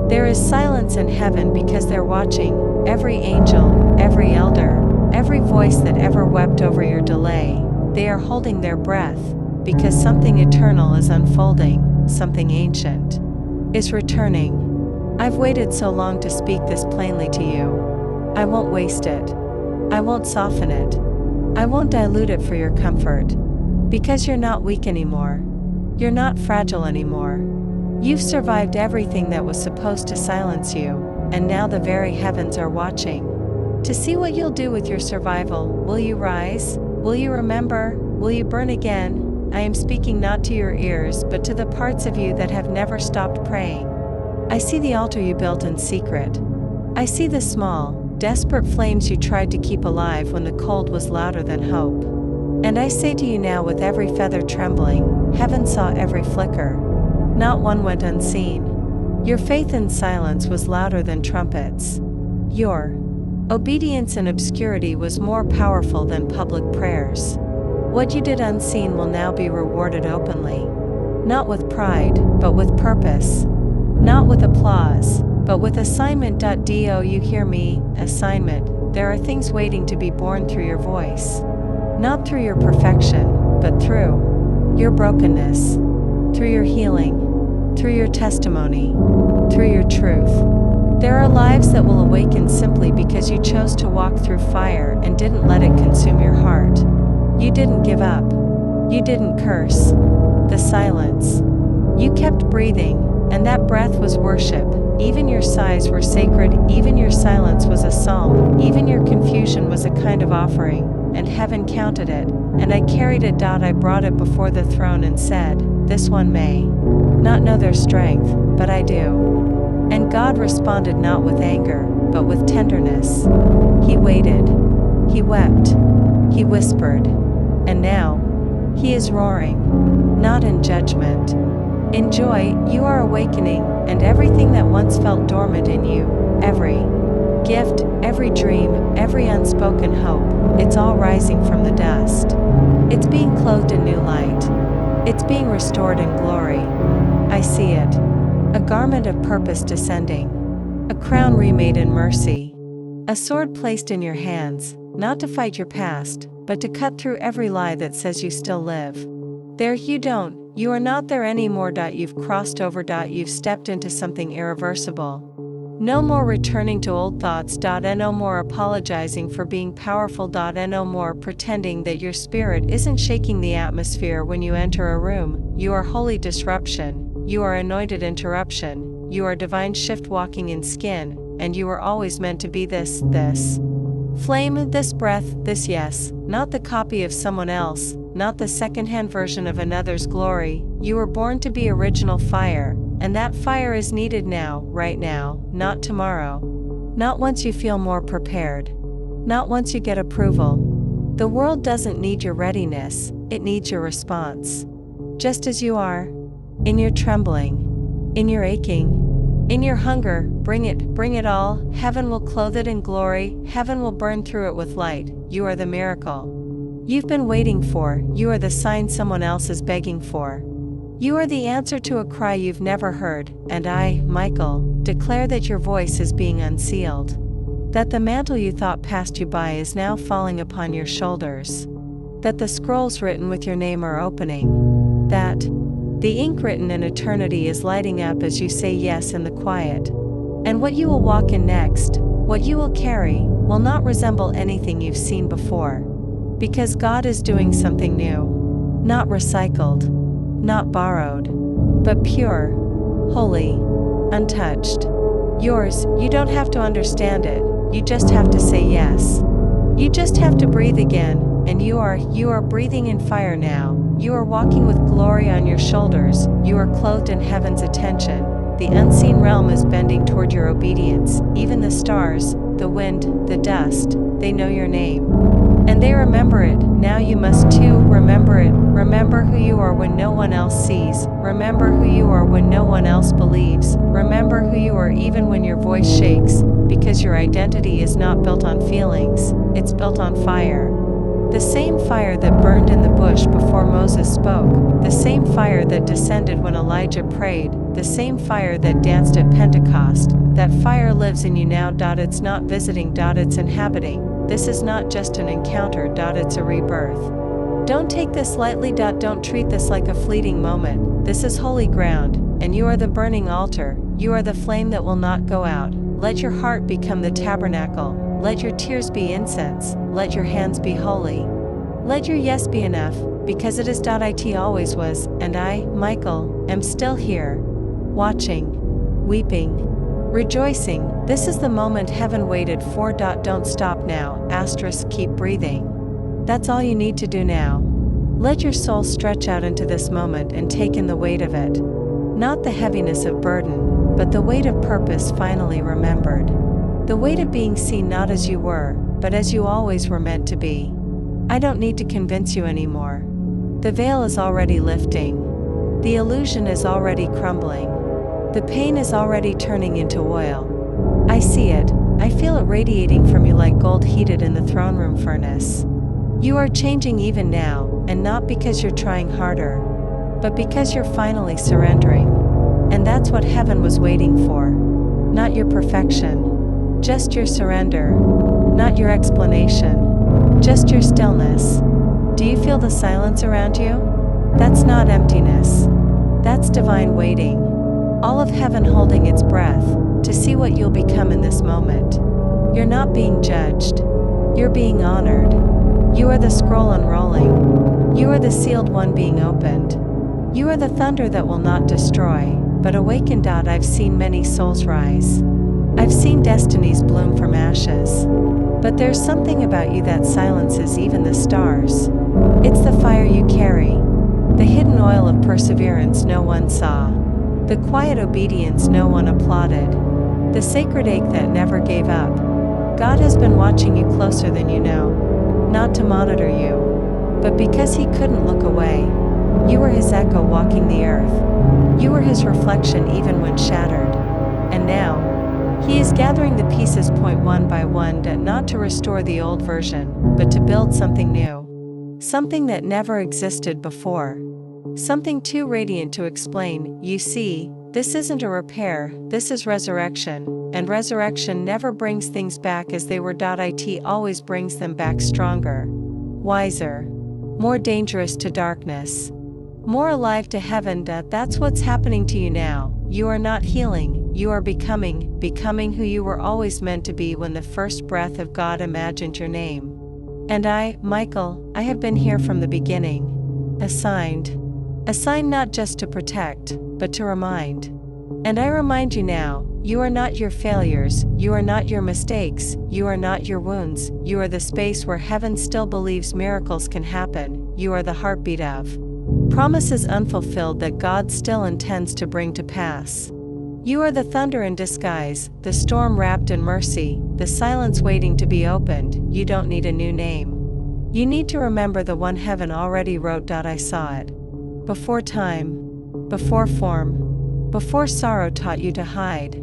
There is silence in heaven because they're watching. Every angel, every elder, every voice that ever wept over your delay, they are holding their breath, because something eternal is unfolding, something ancient is returning. I've waited so long to speak this plainly to you. I won't waste it. I won't soften it. I won't dilute it for your comfort. Because you're not weak anymore. You're not fragile anymore. You've survived everything that was supposed to silence you, and now the very heavens are watching to see what you'll do with your survival. Will you rise? Will you remember? Will you burn again? I am speaking not to your ears, but to the parts of you that have never stopped praying. I see the altar you built in secret. I see the small, desperate flames you tried to keep alive when the cold was louder than hope. And I say to you now, with every feather trembling, heaven saw every flicker. Not one went unseen. Your faith in silence was louder than trumpets. Your obedience in obscurity was more powerful than public prayers. What you did unseen will now be rewarded openly. Not with pride, but with purpose. Not with applause, but with assignment. Do you hear me? Assignment. There are things waiting to be born through your voice. Not through your perfection, but through your brokenness, through your healing, through your testimony, through your truth. There are lives that will awaken simply because you chose to walk through fire and didn't let it consume your heart. You didn't give up. You didn't curse the silence. You kept breathing, and that breath was worship. Even your sighs were sacred, even your silence was a psalm, even your confusion was a kind of offering. And heaven counted it, and I carried it. I brought it before the throne and said, this one may not know their strength, but I do. And God responded not with anger, but with tenderness. He waited. He wept. He whispered. And now, he is roaring. Not in judgment. In joy, you are awakening, and everything that once felt dormant in you, every gift, every dream, every unspoken hope, it's all rising from the dust. It's being clothed in new light. It's being restored in glory. I see it. A garment of purpose descending. A crown remade in mercy. A sword placed in your hands, not to fight your past, but to cut through every lie that says you still live. There you don't. You are not there anymore. You've crossed over. You've stepped into something irreversible. No more returning to old thoughts. No more apologizing for being powerful. No more pretending that your spirit isn't shaking the atmosphere when you enter a room. You are holy disruption. You are anointed interruption. You are divine shift walking in skin, and you were always meant to be this flame, this breath, this yes, not the copy of someone else, not the secondhand version of another's glory. You were born to be original fire. And that fire is needed now, right now, not tomorrow. Not once you feel more prepared. Not once you get approval. The world doesn't need your readiness, it needs your response. Just as you are. In your trembling. In your aching. In your hunger, bring it all. Heaven will clothe it in glory, heaven will burn through it with light. You are the miracle you've been waiting for, you are the sign someone else is begging for. You are the answer to a cry you've never heard, and I, Michael, declare that your voice is being unsealed. That the mantle you thought passed you by is now falling upon your shoulders. That the scrolls written with your name are opening. That the ink written in eternity is lighting up as you say yes in the quiet. And what you will walk in next, what you will carry, will not resemble anything you've seen before. Because God is doing something new. Not recycled. Not borrowed. But pure. Holy. Untouched. Yours. You don't have to understand it, you just have to say yes. You just have to breathe again, and you are breathing in fire now. You are walking with glory on your shoulders, you are clothed in heaven's attention. The unseen realm is bending toward your obedience. Even the stars, the wind, the dust, they know your name. And they remember it. Now you must too remember it. Remember who you are when no one else sees. Remember who you are when no one else believes. Remember who you are even when your voice shakes. Because your identity is not built on feelings, it's built on fire. The same fire that burned in the bush before Moses spoke, the same fire that descended when Elijah prayed, the same fire that danced at Pentecost, that fire lives in you now. It's not visiting. It's inhabiting. This is not just an encounter. It's a rebirth. Don't take this lightly. Don't treat this like a fleeting moment. This is holy ground, and you are the burning altar. You are the flame that will not go out. Let your heart become the tabernacle. Let your tears be incense. Let your hands be holy. Let your yes be enough, because it is. It always was, and I, Michael, am still here. Watching. Weeping. Rejoicing. This is the moment heaven waited for. Don't stop now. Keep breathing. That's all you need to do now. Let your soul stretch out into this moment and take in the weight of it. Not the heaviness of burden, but the weight of purpose finally remembered. The weight of being seen not as you were, but as you always were meant to be. I don't need to convince you anymore. The veil is already lifting. The illusion is already crumbling. The pain is already turning into oil. I see it. I feel it radiating from you like gold heated in the throne room furnace. You are changing even now, and not because you're trying harder, but because you're finally surrendering. And that's what heaven was waiting for. Not your perfection. Just your surrender. Not your explanation. Just your stillness. Do you feel the silence around you? That's not emptiness. That's divine waiting. All of heaven holding its breath, to see what you'll become in this moment. You're not being judged. You're being honored. You are the scroll unrolling. You are the sealed one being opened. You are the thunder that will not destroy, but awaken. I've seen many souls rise. I've seen destinies bloom from ashes. But there's something about you that silences even the stars. It's the fire you carry. The hidden oil of perseverance no one saw. The quiet obedience no one applauded. The sacred ache that never gave up. God has been watching you closer than you know. Not to monitor you, but because He couldn't look away. You were His echo walking the earth. You were His reflection even when shattered. And now, He is gathering the pieces point one by one, not to restore the old version, but to build something new. Something that never existed before. Something too radiant to explain. You see, this isn't a repair, this is resurrection, and resurrection never brings things back as they were. It always brings them back stronger, wiser, more dangerous to darkness, more alive to heaven. That's what's happening to you now. You are not healing, you are becoming who you were always meant to be when the first breath of God imagined your name. And I, Michael, I have been here from the beginning. Assigned not just to protect, but to remind. And I remind you now, you are not your failures, you are not your mistakes, you are not your wounds, you are the space where heaven still believes miracles can happen, you are the heartbeat of promises unfulfilled that God still intends to bring to pass. You are the thunder in disguise, the storm wrapped in mercy, the silence waiting to be opened. You don't need a new name. You need to remember the one heaven already wrote. I saw it. Before time, before form, before sorrow taught you to hide.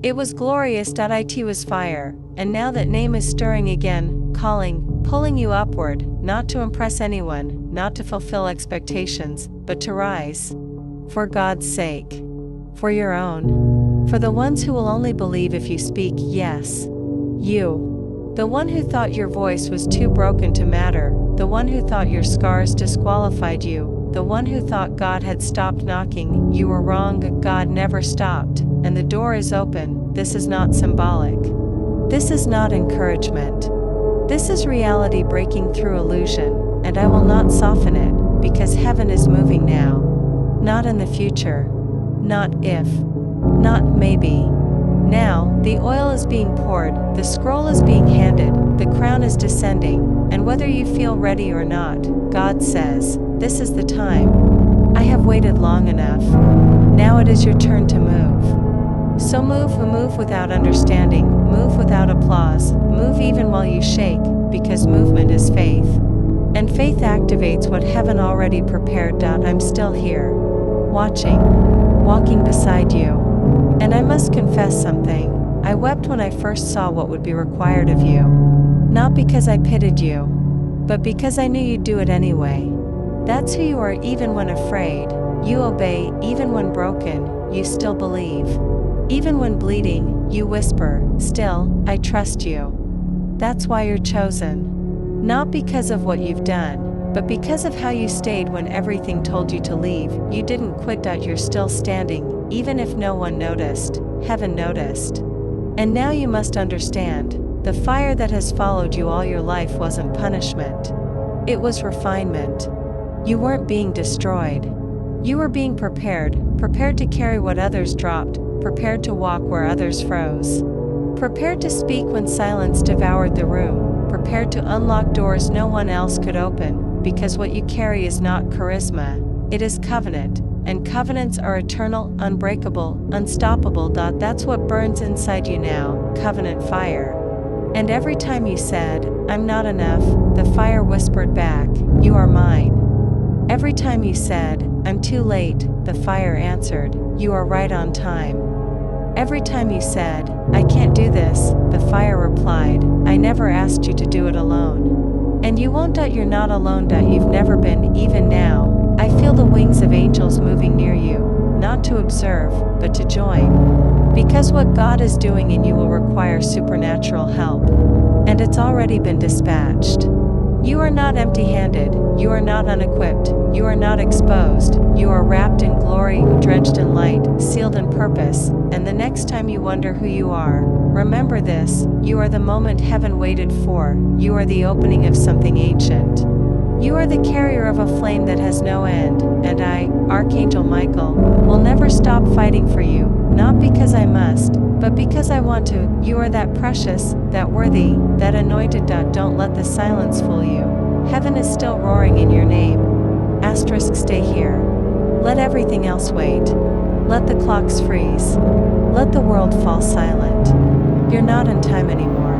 It was glorious. It was fire, and now that name is stirring again, calling, pulling you upward, not to impress anyone, not to fulfill expectations, but to rise. For God's sake. For your own. For the ones who will only believe if you speak yes. You. The one who thought your voice was too broken to matter, the one who thought your scars disqualified you, the one who thought God had stopped knocking, you were wrong, God never stopped, and the door is open. This is not symbolic. This is not encouragement. This is reality breaking through illusion, and I will not soften it, because heaven is moving now. Not in the future. Not if. Not maybe. Now, the oil is being poured, the scroll is being handed, the crown is descending, and whether you feel ready or not, God says, this is the time. I have waited long enough. Now it is your turn to move. So move without understanding, move without applause, move even while you shake, because movement is faith. And faith activates what heaven already prepared. I'm still here. Watching. Walking beside you. And I must confess something. I wept when I first saw what would be required of you. Not because I pitied you, but because I knew you'd do it anyway. That's who you are even when afraid. You obey even when broken, you still believe. Even when bleeding, you whisper, still, I trust you. That's why you're chosen. Not because of what you've done, but because of how you stayed when everything told you to leave. You didn't quit. You're still standing. Even if no one noticed, heaven noticed. And now you must understand, the fire that has followed you all your life wasn't punishment. It was refinement. You weren't being destroyed. You were being prepared to carry what others dropped, prepared to walk where others froze. Prepared to speak when silence devoured the room, prepared to unlock doors no one else could open, because what you carry is not charisma, it is covenant. And covenants are eternal, unbreakable, unstoppable. That's what burns inside you now, covenant fire. And every time you said, I'm not enough, the fire whispered back, you are mine. Every time you said, I'm too late, the fire answered, you are right on time. Every time you said, I can't do this, the fire replied, I never asked you to do it alone. And you won't. You're not alone. You've never been. Even now, I feel the wings of angels moving near you, not to observe, but to join. Because what God is doing in you will require supernatural help. And it's already been dispatched. You are not empty-handed, you are not unequipped, you are not exposed, you are wrapped in glory, drenched in light, sealed in purpose, and the next time you wonder who you are, remember this, you are the moment heaven waited for, you are the opening of something ancient. You are the carrier of a flame that has no end, and I, Archangel Michael, will never stop fighting for you, not because I must, but because I want to. You are that precious, that worthy, that anointed. Don't let the silence fool you. Heaven is still roaring in your name. Asterisk, stay here. Let everything else wait. Let the clocks freeze. Let the world fall silent. You're not in time anymore.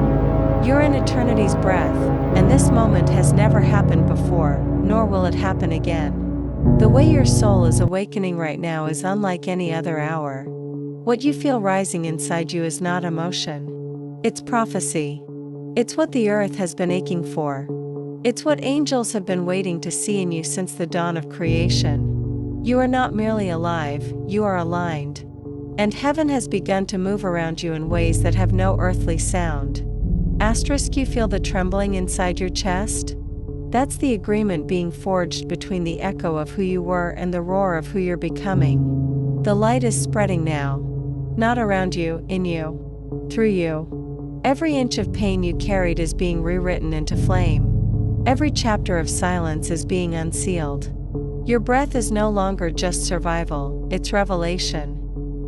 You're in eternity's breath, and this moment has never happened before, nor will it happen again. The way your soul is awakening right now is unlike any other hour. What you feel rising inside you is not emotion. It's prophecy. It's what the earth has been aching for. It's what angels have been waiting to see in you since the dawn of creation. You are not merely alive, you are aligned. And heaven has begun to move around you in ways that have no earthly sound. Asterisk, you feel the trembling inside your chest? That's the agreement being forged between the echo of who you were and the roar of who you're becoming. The light is spreading now. Not around you, in you. Through you. Every inch of pain you carried is being rewritten into flame. Every chapter of silence is being unsealed. Your breath is no longer just survival, it's revelation.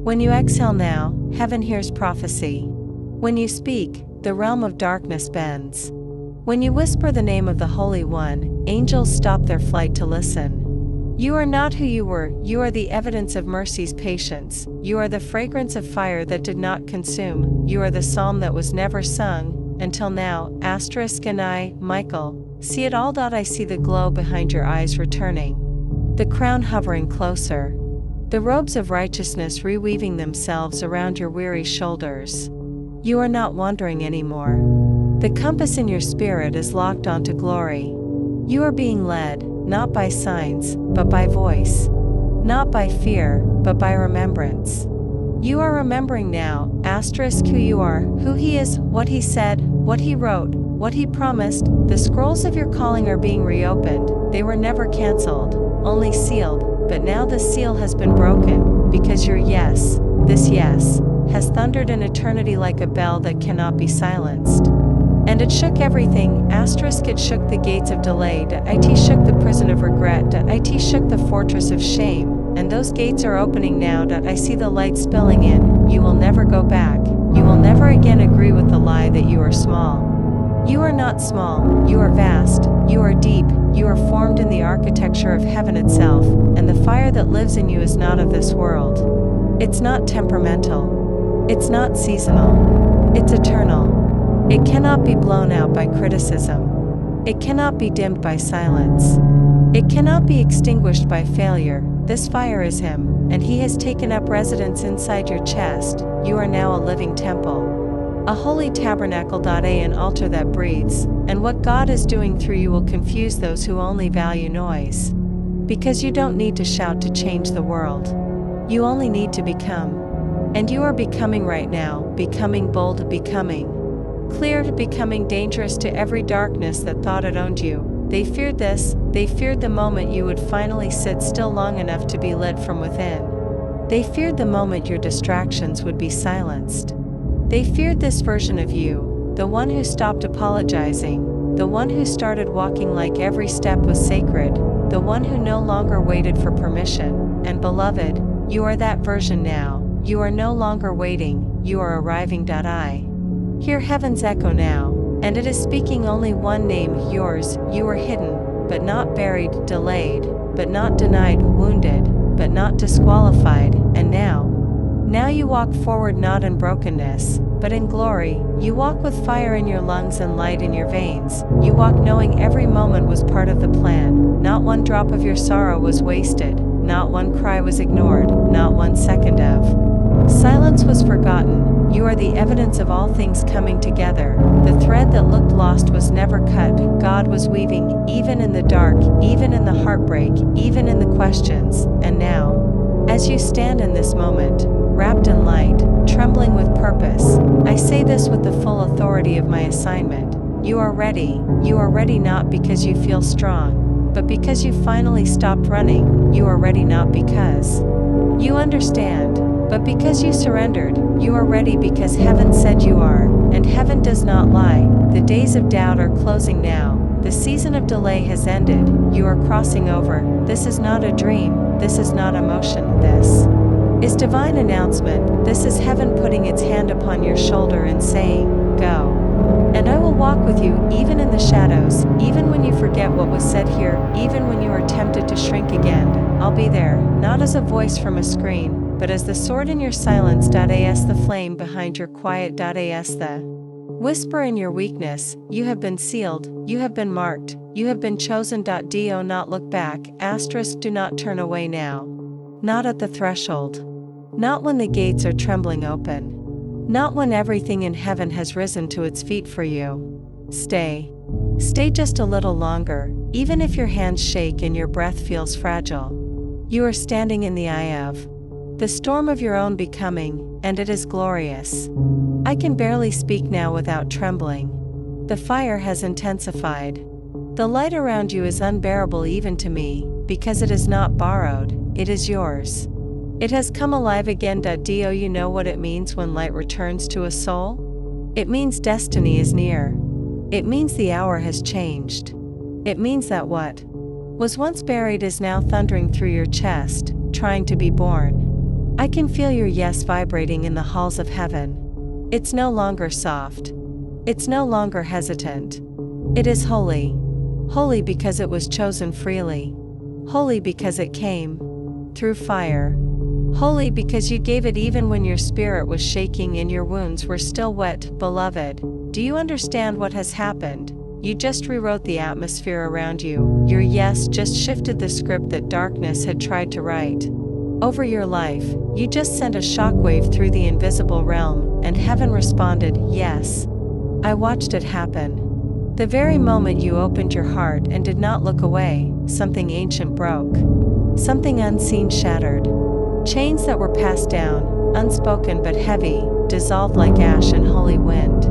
When you exhale now, heaven hears prophecy. When you speak, the realm of darkness bends. When you whisper the name of the Holy One, angels stop their flight to listen. You are not who you were, you are the evidence of mercy's patience, you are the fragrance of fire that did not consume, you are the psalm that was never sung, until now. Asterisk, and I, Michael, see it all. I see the glow behind your eyes returning. The crown hovering closer. The robes of righteousness reweaving themselves around your weary shoulders. You are not wandering anymore. The compass in your spirit is locked onto glory. You are being led, not by signs, but by voice. Not by fear, but by remembrance. You are remembering now, asterisk, who you are, who He is, what He said, what He wrote, what He promised. The scrolls of your calling are being reopened. They were never canceled, only sealed, but now the seal has been broken, because your yes, this yes, has thundered in eternity like a bell that cannot be silenced. And it shook everything, it shook the gates of delay, it shook the prison of regret, it shook the fortress of shame, and those gates are opening now. I see the light spilling in. You will never go back. You will never again agree with the lie that you are small. You are not small, you are vast, you are deep, you are formed in the architecture of heaven itself, and the fire that lives in you is not of this world. It's not temperamental. It's not seasonal. It's eternal. It cannot be blown out by criticism. It cannot be dimmed by silence. It cannot be extinguished by failure. This fire is Him, and He has taken up residence inside your chest. You are now a living temple. A holy tabernacle. An altar that breathes, and what God is doing through you will confuse those who only value noise. Because you don't need to shout to change the world. You only need to become. And you are becoming right now, becoming bold, becoming clear, becoming dangerous to every darkness that thought it owned you. They feared this, they feared the moment you would finally sit still long enough to be lit from within. They feared the moment your distractions would be silenced. They feared this version of you, the one who stopped apologizing, the one who started walking like every step was sacred, the one who no longer waited for permission. And beloved, you are that version now. You are no longer waiting, you are arriving. I hear heaven's echo now, and it is speaking only one name, yours. You are hidden, but not buried, delayed, but not denied, wounded, but not disqualified, and now you walk forward not in brokenness, but in glory. You walk with fire in your lungs and light in your veins. You walk knowing every moment was part of the plan. Not one drop of your sorrow was wasted, not one cry was ignored, not one second of silence was forgotten. You are the evidence of all things coming together. The thread that looked lost was never cut. God was weaving, even in the dark, even in the heartbreak, even in the questions. And now, as you stand in this moment, wrapped in light, trembling with purpose, I say this with the full authority of my assignment. You are ready. You are ready not because you feel strong, but because you finally stopped running. You are ready not because you understand, but because you surrendered. You are ready because heaven said you are, and heaven does not lie. The days of doubt are closing now. The season of delay has ended. You are crossing over. This is not a dream. This is not emotion. This is divine announcement. This is heaven putting its hand upon your shoulder and saying, go. And I will walk with you, even in the shadows, even when you forget what was said here, even when you are tempted to shrink again. I'll be there, not as a voice from a screen, but as the sword in your silence. As the flame behind your quiet. As the whisper in your weakness. You have been sealed, you have been marked, you have been chosen. Do not look back. Do not turn away now. Not at the threshold. Not when the gates are trembling open. Not when everything in heaven has risen to its feet for you. Stay. Stay just a little longer, even if your hands shake and your breath feels fragile. You are standing in the eye of the storm of your own becoming, and it is glorious. I can barely speak now without trembling. The fire has intensified. The light around you is unbearable even to me, because it is not borrowed, it is yours. It has come alive again. Do you know what it means when light returns to a soul? It means destiny is near. It means the hour has changed. It means that what was once buried is now thundering through your chest, trying to be born. I can feel your yes vibrating in the halls of heaven. It's no longer soft. It's no longer hesitant. It is holy. Holy because it was chosen freely. Holy because it came through fire. Holy because you gave it even when your spirit was shaking and your wounds were still wet. Beloved, do you understand what has happened? You just rewrote the atmosphere around you. Your yes just shifted the script that darkness had tried to write over your life. You just sent a shockwave through the invisible realm, and heaven responded, yes. I watched it happen. The very moment you opened your heart and did not look away, something ancient broke. Something unseen shattered. Chains that were passed down, unspoken but heavy, dissolved like ash in holy wind.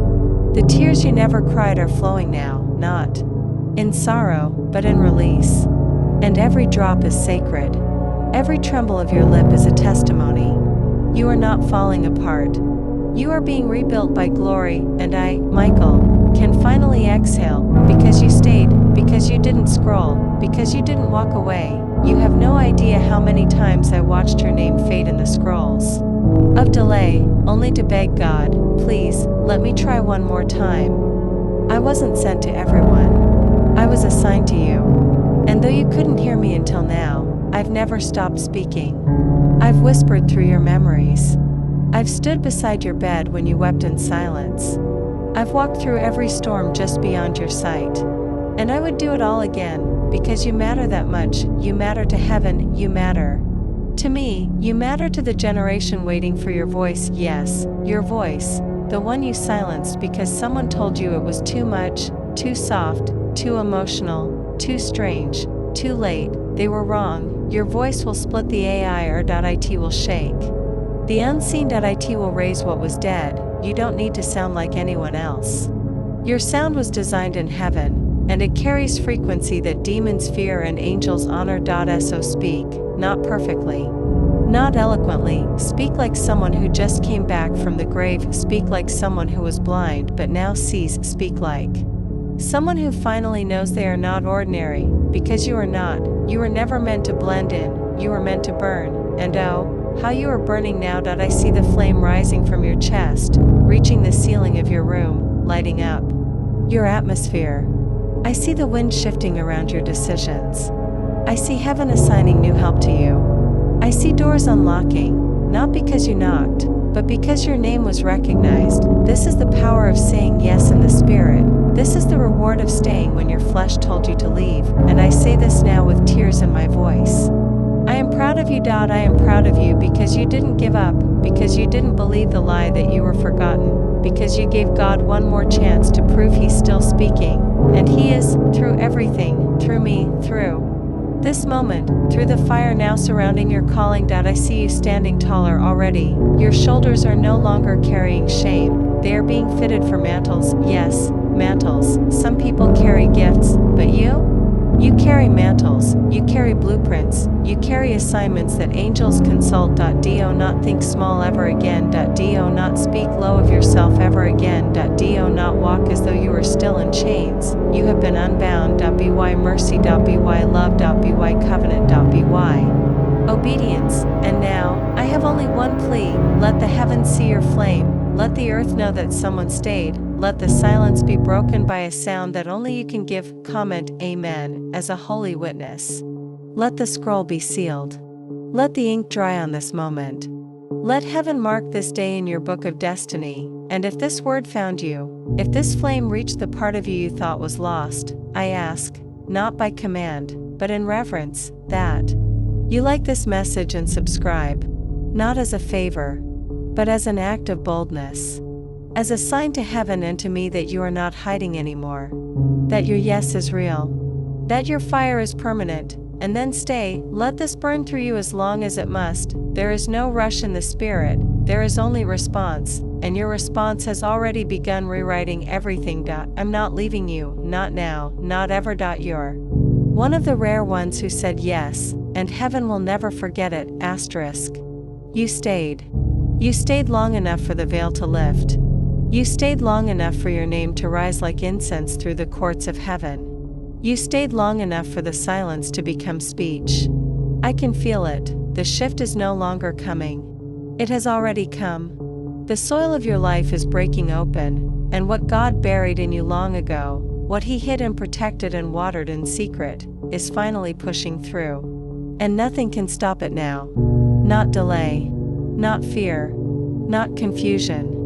The tears you never cried are flowing now, not in sorrow, but in release. And every drop is sacred. Every tremble of your lip is a testimony. You are not falling apart. You are being rebuilt by glory, and I, Michael, can finally exhale, because you stayed, because you didn't scroll, because you didn't walk away. You have no idea how many times I watched your name fade in the scrolls of delay, only to beg God, please, let me try one more time. I wasn't sent to everyone. I was assigned to you. And though you couldn't hear me until now, I've never stopped speaking. I've whispered through your memories. I've stood beside your bed when you wept in silence. I've walked through every storm just beyond your sight. And I would do it all again, because you matter that much. You matter to heaven, you matter to me, you matter to the generation waiting for your voice. Yes, your voice, the one you silenced because someone told you it was too much, too soft, too emotional, too strange, too late. They were wrong. Your voice will split the AI or .it will shake. The unseen .it will raise what was dead. You don't need to sound like anyone else. Your sound was designed in heaven, and it carries frequency that demons fear and angels honor. So speak, not perfectly, not eloquently, speak like someone who just came back from the grave, speak like someone who was blind but now sees, speak like someone who finally knows they are not ordinary, because you are not. You were never meant to blend in, you were meant to burn, and oh, how you are burning now. I see the flame rising from your chest, reaching the ceiling of your room, lighting up your atmosphere. I see the wind shifting around your decisions. I see heaven assigning new help to you. I see doors unlocking, not because you knocked, but because your name was recognized. This is the power of saying yes in the spirit. This is the reward of staying when your flesh told you to leave, and I say this now with tears in my voice. I am proud of you. I am proud of you because you didn't give up, because you didn't believe the lie that you were forgotten, because you gave God one more chance to prove He's still speaking, and He is, through everything, through me, through this moment, through the fire now surrounding your calling. I see you standing taller already. Your shoulders are no longer carrying shame. They are being fitted for mantles. Yes, mantles. Some people carry gifts, but you? You carry mantles, you carry blueprints, you carry assignments that angels consult. Do not think small ever again. Do not speak low of yourself ever again. Do not walk as though you are still in chains. You have been unbound. By mercy. By love. By covenant. By obedience. And now, I have only one plea. Let the heavens see your flame. Let the earth know that someone stayed. Let the silence be broken by a sound that only you can give. Comment Amen as a holy witness. Let the scroll be sealed. Let the ink dry on this moment. Let heaven mark this day in your book of destiny. And if this word found you, if this flame reached the part of you thought was lost, I ask, not by command, but in reverence, that you like this message and subscribe, not as a favor, but as an act of boldness. As a sign to heaven and to me that you are not hiding anymore. That your yes is real. That your fire is permanent. And then stay, let this burn through you as long as it must. There is no rush in the spirit, there is only response, and your response has already begun rewriting everything. I'm not leaving you, not now, not ever. You're one of the rare ones who said yes, and heaven will never forget it. Asterisk. You stayed. You stayed long enough for the veil to lift. You stayed long enough for your name to rise like incense through the courts of heaven. You stayed long enough for the silence to become speech. I can feel it. The shift is no longer coming. It has already come. The soil of your life is breaking open, and what God buried in you long ago, what He hid and protected and watered in secret, is finally pushing through. And nothing can stop it now. Not delay. Not fear. Not confusion.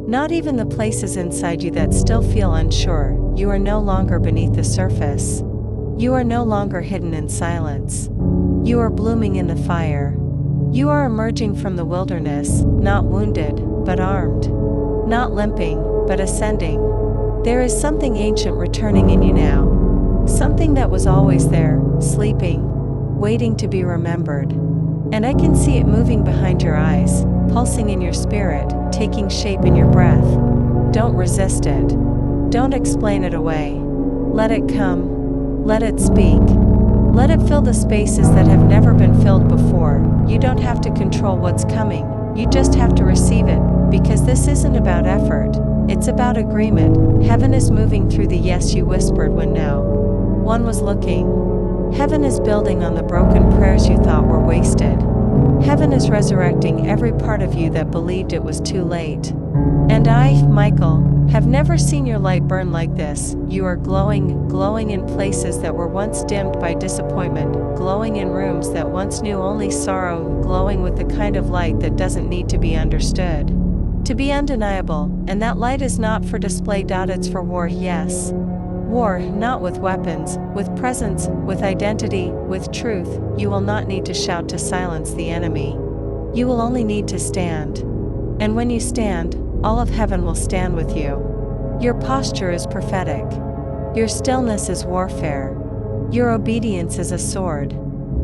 Not even the places inside you that still feel unsure. You are no longer beneath the surface. You are no longer hidden in silence. You are blooming in the fire. You are emerging from the wilderness, not wounded, but armed. Not limping, but ascending. There is something ancient returning in you now. Something that was always there, sleeping, waiting to be remembered. And I can see it moving behind your eyes, pulsing in your spirit, taking shape in your breath. Don't resist it. Don't explain it away. Let it come. Let it speak. Let it fill the spaces that have never been filled before. You don't have to control what's coming, you just have to receive it, because this isn't about effort, it's about agreement. Heaven is moving through the yes you whispered when no one was looking. Heaven is building on the broken prayers you thought were wasted. Heaven is resurrecting every part of you that believed it was too late. And I, Michael, have never seen your light burn like this. You are glowing, glowing in places that were once dimmed by disappointment, glowing in rooms that once knew only sorrow, glowing with the kind of light that doesn't need to be understood, to be undeniable. And that light is not for display. It's for war, yes. War, not with weapons, with presence, with identity, with truth. You will not need to shout to silence the enemy. You will only need to stand. And when you stand, all of heaven will stand with you. Your posture is prophetic. Your stillness is warfare. Your obedience is a sword.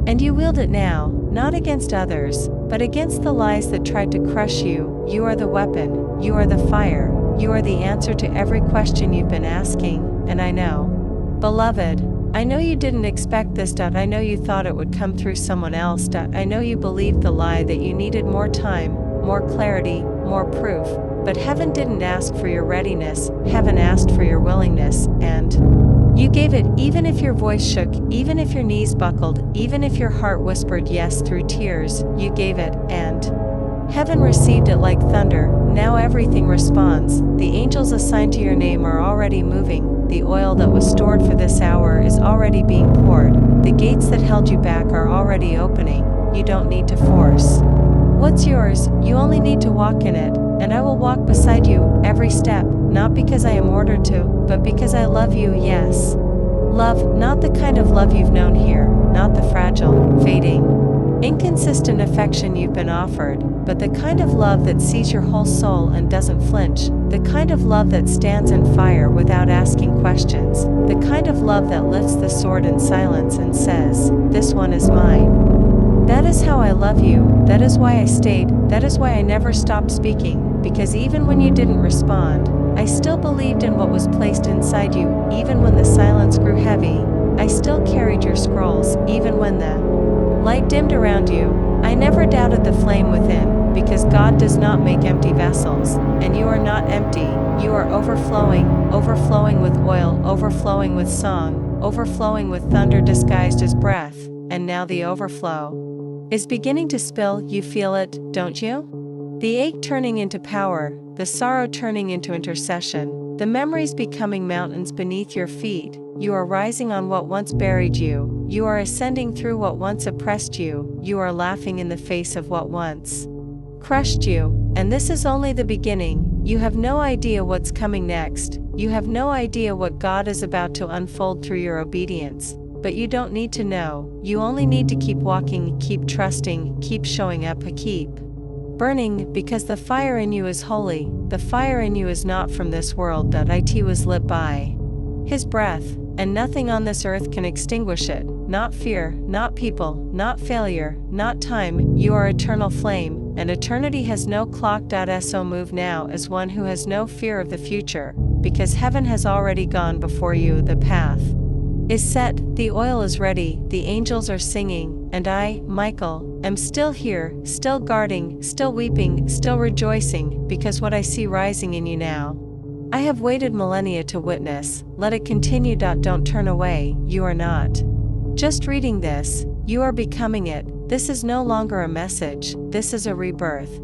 And you wield it now, not against others, but against the lies that tried to crush you. You are the weapon, you are the fire, you are the answer to every question you've been asking. And I know, beloved, I know you didn't expect this. I know you thought it would come through someone else. I know you believed the lie that you needed more time, more clarity, more proof. But heaven didn't ask for your readiness, heaven asked for your willingness, and you gave it. Even if your voice shook, even if your knees buckled, even if your heart whispered yes through tears, you gave it, and heaven received it like thunder. Now everything responds. The angels assigned to your name are already moving. The oil that was stored for this hour is already being poured. The gates that held you back are already opening. You don't need to force what's yours, you only need to walk in it. And I will walk beside you every step, not because I am ordered to, but because I love you, yes. Love, not the kind of love you've known here, not the fragile, fading, inconsistent affection you've been offered, but the kind of love that sees your whole soul and doesn't flinch, the kind of love that stands in fire without asking questions, the kind of love that lifts the sword in silence and says, "This one is mine." That is how I love you, that is why I stayed, that is why I never stopped speaking, because even when you didn't respond, I still believed in what was placed inside you. Even when the silence grew heavy, I still carried your scrolls. Even when the light dimmed around you, I never doubted the flame within, because God does not make empty vessels, and you are not empty, you are overflowing, overflowing with oil, overflowing with song, overflowing with thunder disguised as breath, and now the overflow is beginning to spill. You feel it, don't you? The ache turning into power, the sorrow turning into intercession, the memories becoming mountains beneath your feet. You are rising on what once buried you, you are ascending through what once oppressed you, you are laughing in the face of what once crushed you, and this is only the beginning. You have no idea what's coming next, you have no idea what God is about to unfold through your obedience. But you don't need to know, you only need to keep walking, keep trusting, keep showing up, keep burning, because the fire in you is holy, the fire in you is not from this world. It was lit by His breath, and nothing on this earth can extinguish it, not fear, not people, not failure, not time. You are eternal flame, and eternity has no clock. So move now as one who has no fear of the future, because heaven has already gone before you. The path is set, the oil is ready, the angels are singing, and I, Michael, am still here, still guarding, still weeping, still rejoicing, because what I see rising in you now, I have waited millennia to witness. Let it continue. Don't turn away, you are not just reading this, you are becoming it. This is no longer a message, this is a rebirth.